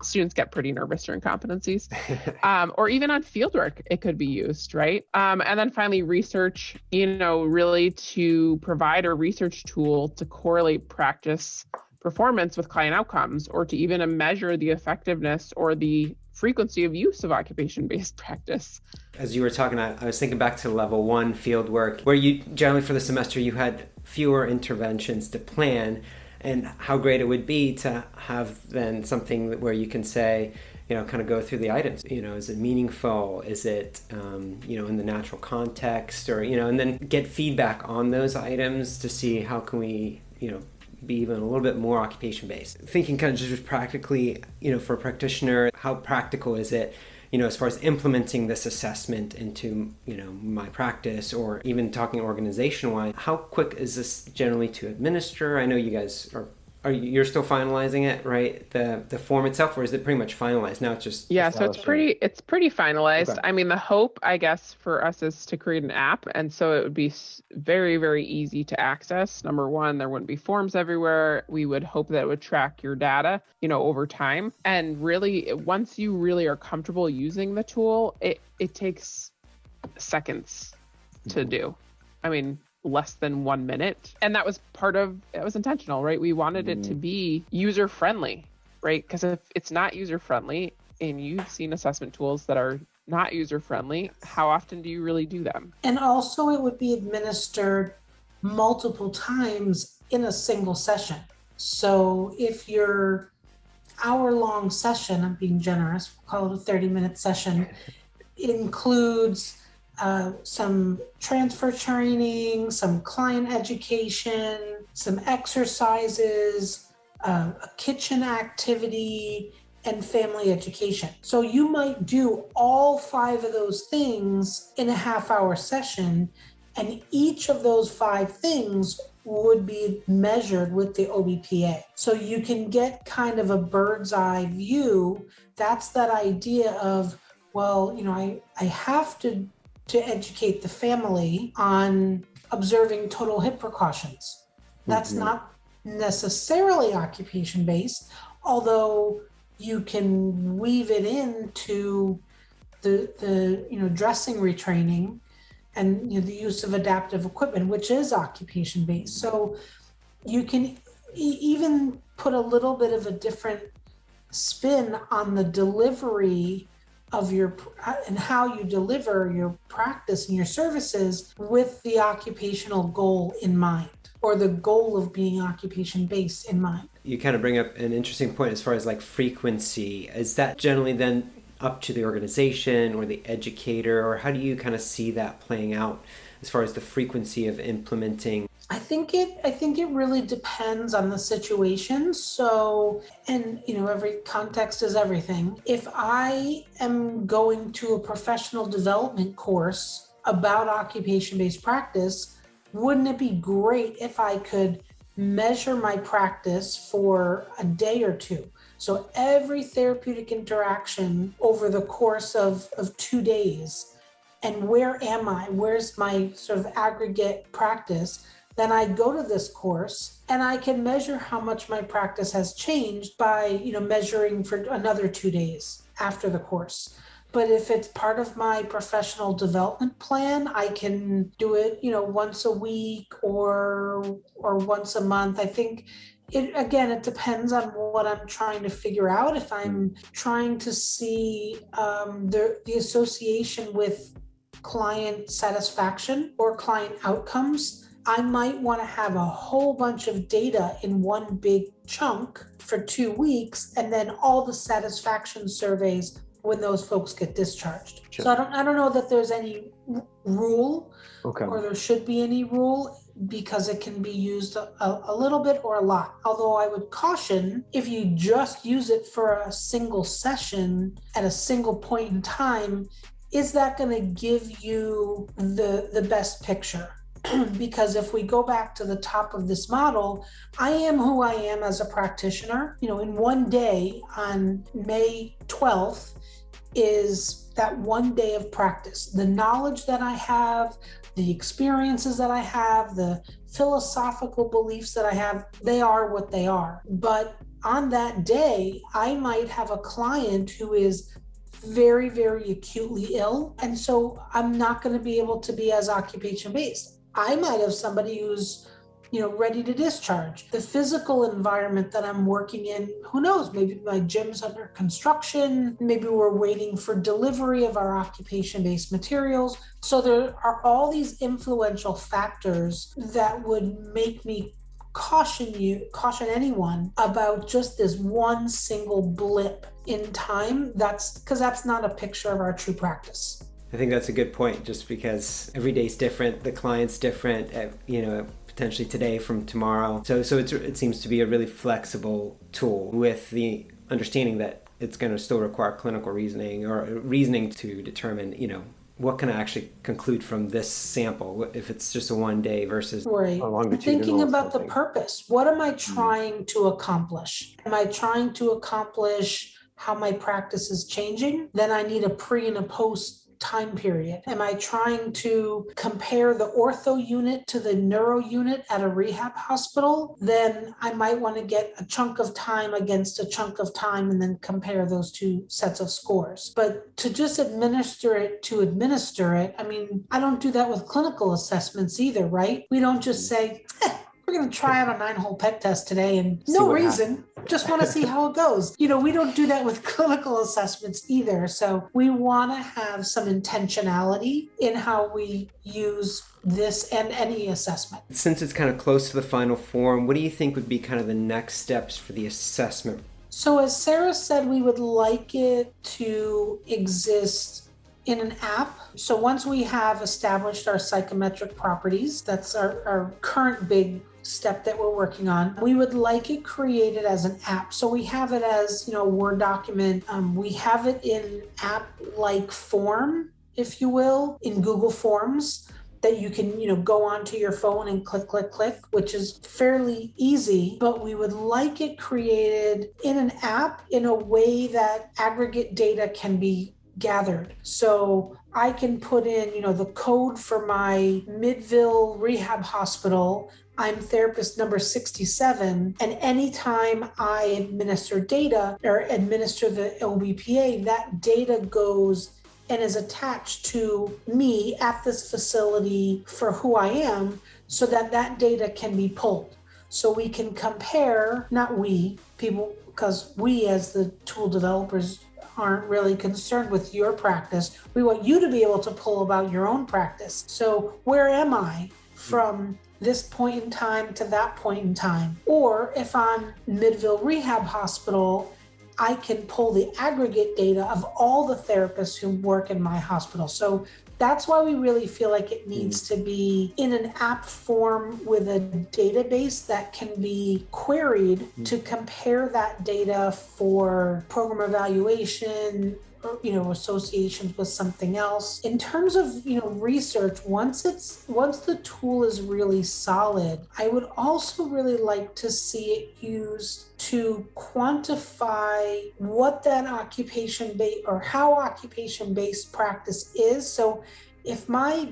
students get pretty nervous during competencies, or even on fieldwork, it could be used, right? And then finally, research, really to provide a research tool to correlate practice performance with client outcomes, or to even measure the effectiveness or the frequency of use of occupation-based practice.
As you were talking, I was thinking back to level 1 field work, where you generally for the semester, you had fewer interventions to plan. And how great it would be to have then something where you can say, kind of go through the items. Is it meaningful? Is it, in the natural context? Or, and then get feedback on those items to see how can we, be even a little bit more occupation-based. Thinking kind of just practically, for a practitioner, how practical is it? As far as implementing this assessment into, my practice, or even talking organization-wide, how quick is this generally to administer? I know you guys you're still finalizing it, right? The form itself, or is it pretty much finalized? Now it's just...
Yeah, so it's pretty finalized. Okay. I mean, the hope, I guess, for us is to create an app. And so it would be very, very easy to access. Number one, there wouldn't be forms everywhere. We would hope that it would track your data, over time. And really, once you really are comfortable using the tool, it takes seconds to do. I mean, less than 1 minute. And that was intentional, right? We wanted it to be user-friendly, right? Because if it's not user-friendly, and you've seen assessment tools that are not user-friendly, how often do you really do them?
And also it would be administered multiple times in a single session. So if your hour-long session, I'm being generous, we'll call it a 30-minute session, includes some transfer training, some client education, some exercises, a kitchen activity, and family education. So you might do all 5 of those things in a half-hour session, and each of those 5 things would be measured with the OBPA. So you can get kind of a bird's eye view. That's that idea of, well, I have to educate the family on observing total hip precautions. That's not necessarily occupation-based, although you can weave it into the dressing retraining and the use of adaptive equipment, which is occupation-based. So you can even put a little bit of a different spin on the delivery of and how you deliver your practice and your services with the occupational goal in mind, or the goal of being occupation-based in mind.
You kind of bring up an interesting point as far as like frequency. Is that generally then up to the organization or the educator, or how do you kind of see that playing out as far as the frequency of implementing?
I think it really depends on the situation. So, and every context is everything. If I am going to a professional development course about occupation-based practice, wouldn't it be great if I could measure my practice for a day or two? So every therapeutic interaction over the course of 2 days, and where am I? Where's my sort of aggregate practice? Then I go to this course and I can measure how much my practice has changed by, measuring for another 2 days after the course. But if it's part of my professional development plan, I can do it, once a week or once a month. I think it depends on what I'm trying to figure out. If I'm trying to see the association with client satisfaction or client outcomes, I might want to have a whole bunch of data in one big chunk for 2 weeks, and then all the satisfaction surveys when those folks get discharged. Sure. So I don't know that there's any rule, or there should be any rule, because it can be used a little bit or a lot. Although I would caution, if you just use it for a single session at a single point in time, is that going to give you the best picture? Because if we go back to the top of this model, I am who I am as a practitioner. In one day on May 12th is that one day of practice. The knowledge that I have, the experiences that I have, the philosophical beliefs that I have, they are what they are. But on that day, I might have a client who is very, very acutely ill. And so I'm not going to be able to be as occupation-based. I might have somebody who's, ready to discharge. The physical environment that I'm working in, who knows, maybe my gym's under construction, maybe we're waiting for delivery of our occupation-based materials. So there are all these influential factors that would make me caution anyone about just this one single blip in time. Because that's not a picture of our true practice.
I think that's a good point, just because every day's different, the client's different, potentially today from tomorrow. So it seems to be a really flexible tool, with the understanding that it's going to still require clinical reasoning or reasoning to determine, what can I actually conclude from this sample, if it's just a 1 day versus
right.
a longitudinal.
Thinking about the purpose. What am I trying to accomplish? Am I trying to accomplish how my practice is changing? Then I need a pre and a post time period. Am I trying to compare the ortho unit to the neuro unit at a rehab hospital? Then I might want to get a chunk of time against a chunk of time and then compare those two sets of scores. But to just administer it, I mean, I don't do that with clinical assessments either, right? We don't just say, we're going to try out a 9-hole pet test today and
See
no
what
reason, just want to see how it goes. We don't do that with clinical assessments either. So we want to have some intentionality in how we use this and any assessment.
Since it's kind of close to the final form, what do you think would be kind of the next steps for the assessment?
So as Sarah said, we would like it to exist in an app. So once we have established our psychometric properties, that's our current big step that we're working on, we would like it created as an app. So we have it as, a Word document. We have it in app-like form, if you will, in Google Forms, that you can, go onto your phone and click, click, click, which is fairly easy, but we would like it created in an app in a way that aggregate data can be gathered. So I can put in, the code for my Midville Rehab Hospital. I'm therapist number 67. And anytime I administer data or administer the OBPA, that data goes and is attached to me at this facility for who I am, so that that data can be pulled. So we can compare, not we, people, because we as the tool developers aren't really concerned with your practice. We want you to be able to pull about your own practice. So where am I from this point in time to that point in time? Or if I'm Midville Rehab Hospital, I can pull the aggregate data of all the therapists who work in my hospital. So that's why we really feel like it needs to be in an app form with a database that can be queried to compare that data for program evaluation, or, associations with something else. In terms of, research, once the tool is really solid, I would also really like to see it used to quantify what that occupation-based or how occupation-based practice is. So if my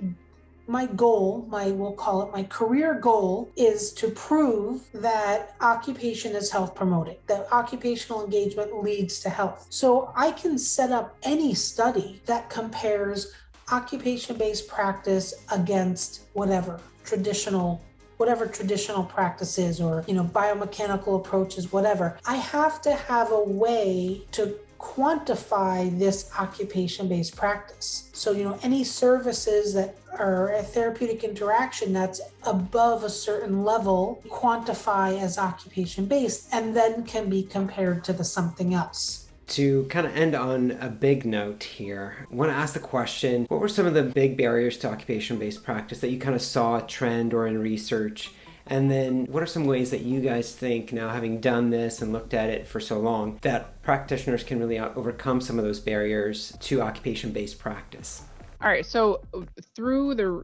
goal, we'll call it my career goal, is to prove that occupation is health promoting, that occupational engagement leads to health. So I can set up any study that compares occupation-based practice against whatever traditional practices or, biomechanical approaches, whatever. I have to have a way to quantify this occupation-based practice. So, any services that are a therapeutic interaction that's above a certain level, quantify as occupation-based, and then can be compared to the something else.
To kind of end on a big note here, I want to ask the question, what were some of the big barriers to occupation-based practice that you kind of saw a trend or in research? And then what are some ways that you guys think, now having done this and looked at it for so long, that practitioners can really overcome some of those barriers to occupation-based practice?
All right. So through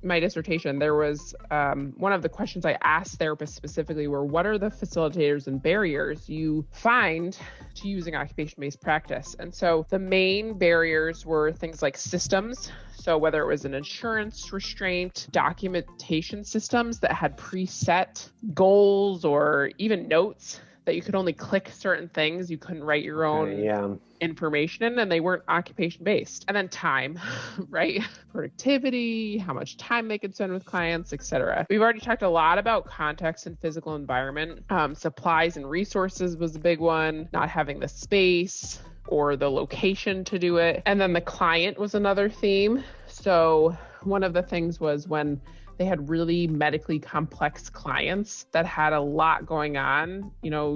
my dissertation, there was one of the questions I asked therapists specifically were, what are the facilitators and barriers you find to using occupation-based practice? And so the main barriers were things like systems. So whether it was an insurance restraint, documentation systems that had preset goals or even notes that you could only click certain things. You couldn't write your own information in, and they weren't occupation-based. And then time, right? Productivity, how much time they could spend with clients, etc. We've already talked a lot about context and physical environment. Supplies and resources was a big one, not having the space or the location to do it. And then the client was another theme. So one of the things was when they had really medically complex clients that had a lot going on,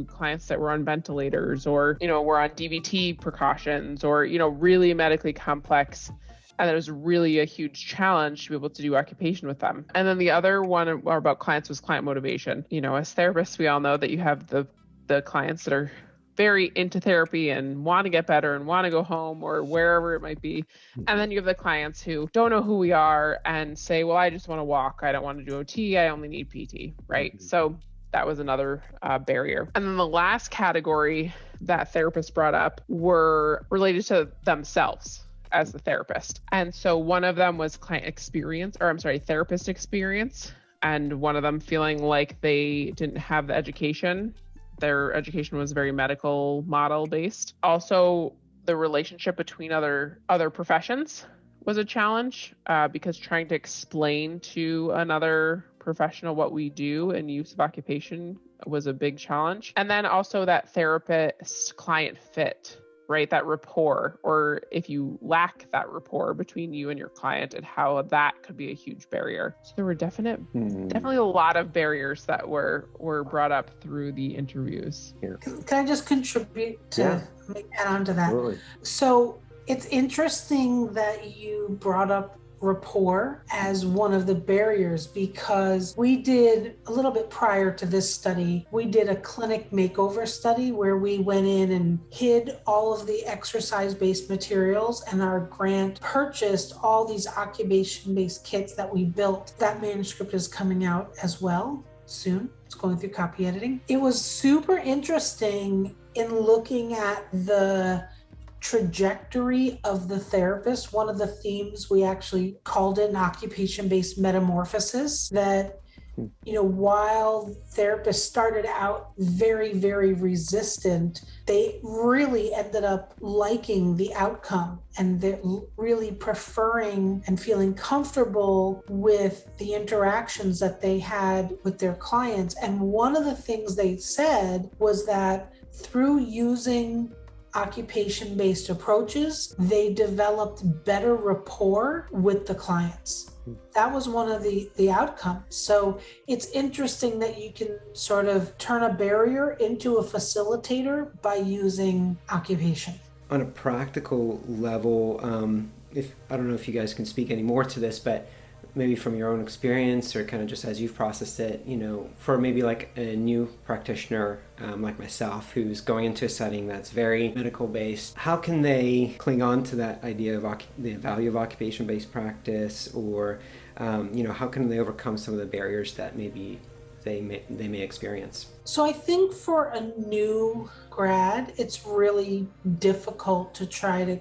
clients that were on ventilators or, were on DVT precautions or, really medically complex. And it was really a huge challenge to be able to do occupation with them. And then the other one about clients was client motivation. As therapists, we all know that you have the clients that are very into therapy and want to get better and want to go home or wherever it might be. And then you have the clients who don't know who we are and say, well, I just want to walk. I don't want to do OT. I only need PT, right? Mm-hmm. So that was another barrier. And then the last category that therapists brought up were related to themselves as the therapist. And so one of them was therapist experience. And one of them feeling like they didn't have the education. Their education was very medical model based. Also, the relationship between other professions was a challenge because trying to explain to another professional what we do and use of occupation was a big challenge. And then also that therapist-client fit, right? That rapport, or if you lack that rapport between you and your client, and how that could be a huge barrier. So there were definitely a lot of barriers that were brought up through the interviews.
Can I just contribute to add on to that?
Absolutely.
So it's interesting that you brought up rapport as one of the barriers, because we did a little bit prior to this study, we did a clinic makeover study where we went in and hid all of the exercise-based materials, and our grant purchased all these occupation-based kits that we built. That manuscript is coming out as well soon. It's going through copy editing. It was super interesting in looking at the trajectory of the therapist. One of the themes, we actually called it an occupation-based metamorphosis, that while therapists started out very, very resistant, they really ended up liking the outcome, and they're really preferring and feeling comfortable with the interactions that they had with their clients. And one of the things they said was that through using occupation-based approaches, they developed better rapport with the clients. That was one of the outcomes. So it's interesting that you can sort of turn a barrier into a facilitator by using occupation.
On a practical level, if I don't know if you guys can speak any more to this, but maybe from your own experience, or kind of just as you've processed it, for maybe like a new practitioner like myself who's going into a setting that's very medical based, how can they cling on to that idea of the value of occupation-based practice, or how can they overcome some of the barriers that maybe they may experience?
So I think for a new grad, it's really difficult to try to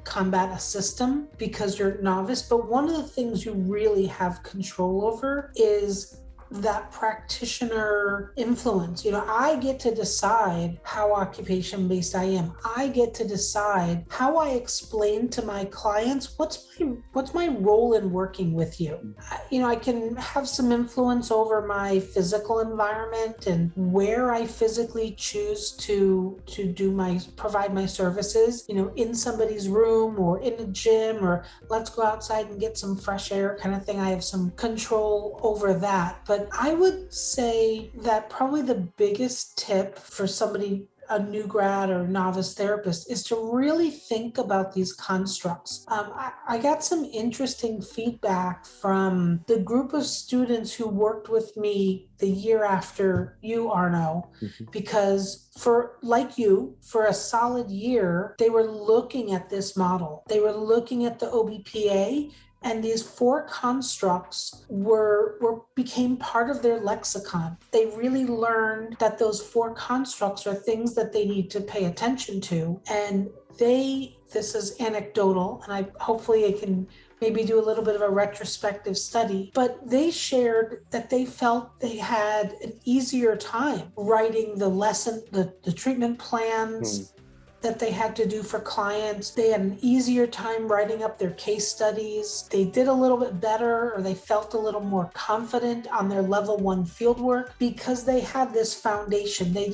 combat a system because you're novice. But one of the things you really have control over is that practitioner influence. I get to decide how occupation-based I am. I get to decide how I explain to my clients what's my role in working with you. I can have some influence over my physical environment and where I physically choose to provide my services, in somebody's room or in a gym, or let's go outside and get some fresh air kind of thing. I have some control over that. But I would say that probably the biggest tip for somebody, a new grad or novice therapist, is to really think about these constructs. I got some interesting feedback from the group of students who worked with me the year after you, Arno, because for a solid year, they were looking at this model. They were looking at the OBPA, and these 4 constructs became part of their lexicon. They really learned that those 4 constructs are things that they need to pay attention to. And this is anecdotal, and hopefully I can maybe do a little bit of a retrospective study, but they shared that they felt they had an easier time writing the treatment plans that they had to do for clients. They had an easier time writing up their case studies. They did a little bit better, or they felt a little more confident on their level 1 fieldwork because they had this foundation. They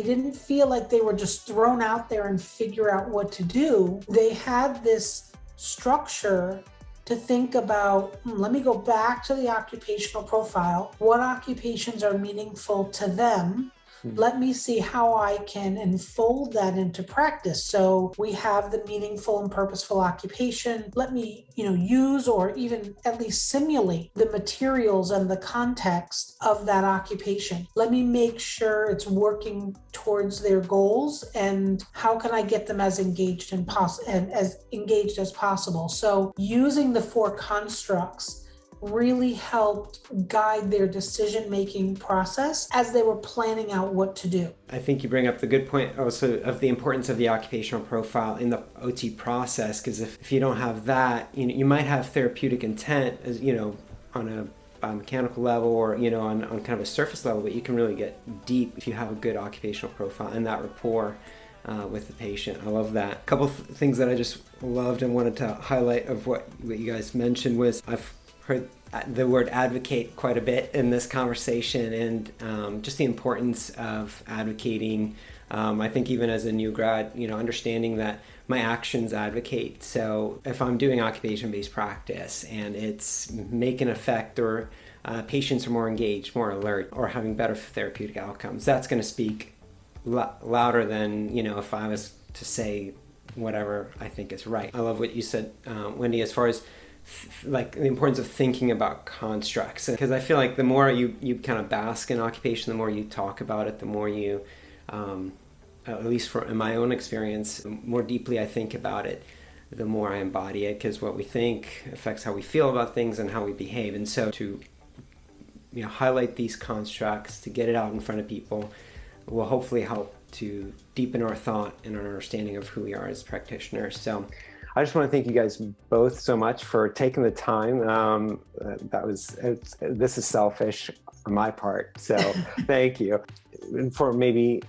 didn't feel like they were just thrown out there and figure out what to do. They had this structure to think about, let me go back to the occupational profile. What occupations are meaningful to them? Let me see how I can enfold that into practice. So we have the meaningful and purposeful occupation. Let me, use or even at least simulate the materials and the context of that occupation. Let me make sure it's working towards their goals, and how can I get them as engaged as possible. So using the 4 constructs really helped guide their decision-making process as they were planning out what to do.
I think you bring up the good point also of the importance of the occupational profile in the OT process, because if you don't have that, you might have therapeutic intent, as on a biomechanical level, or on kind of a surface level, but you can really get deep if you have a good occupational profile and that rapport with the patient. I love that. A couple of things that I just loved and wanted to highlight of what you guys mentioned was I've heard the word advocate quite a bit in this conversation, and just the importance of advocating. I think even as a new grad, understanding that my actions advocate. So if I'm doing occupation-based practice and it's making an effect, or patients are more engaged, more alert, or having better therapeutic outcomes, that's going to speak louder than, if I was to say whatever I think is right. I love what you said, Wendy, as far as like the importance of thinking about constructs, because I feel like the more you kind of bask in occupation, the more you talk about it, the more you, at least in my own experience, the more deeply I think about it, the more I embody it, because what we think affects how we feel about things and how we behave. And so to highlight these constructs, to get it out in front of people, will hopefully help to deepen our thought and our understanding of who we are as practitioners. So I just want to thank you guys both so much for taking the time. This is selfish on my part, so thank you. And for maybe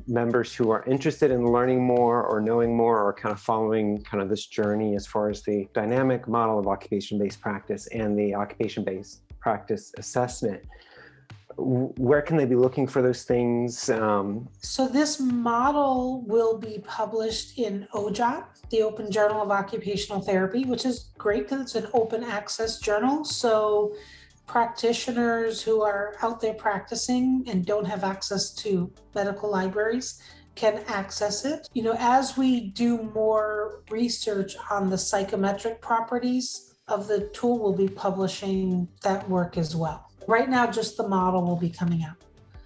members who are interested in learning more or knowing more, or kind of following kind of this journey as far as the dynamic model of occupation-based practice and the occupation-based practice assessment, where can they be looking for those things?
So this model will be published in OJOT, the Open Journal of Occupational Therapy, which is great because it's an open access journal. So practitioners who are out there practicing and don't have access to medical libraries can access it. As we do more research on the psychometric properties of the tool, we'll be publishing that work as well. Right now, just the model will be coming out,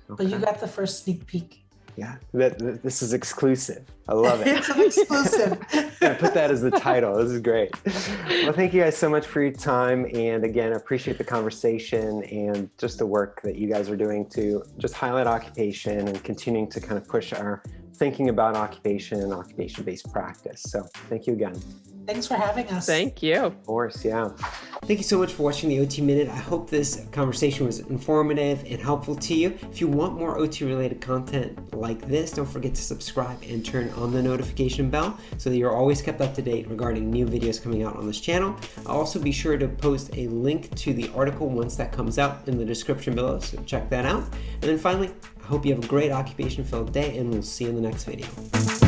but you got the first sneak peek.
Yeah, this is exclusive. I love it.
It's an exclusive.
I put that as the title. This is great. Well, thank you guys so much for your time. And again, I appreciate the conversation and just the work that you guys are doing to just highlight occupation and continuing to kind of push our thinking about occupation and occupation-based practice. So thank you again.
Thanks for having us.
Thank you.
Of course, yeah. Thank you so much for watching the OT Minute. I hope this conversation was informative and helpful to you. If you want more OT-related content like this, don't forget to subscribe and turn on the notification bell so that you're always kept up to date regarding new videos coming out on this channel. I'll also be sure to post a link to the article once that comes out in the description below, so check that out. And then finally, I hope you have a great occupation-filled day, and we'll see you in the next video.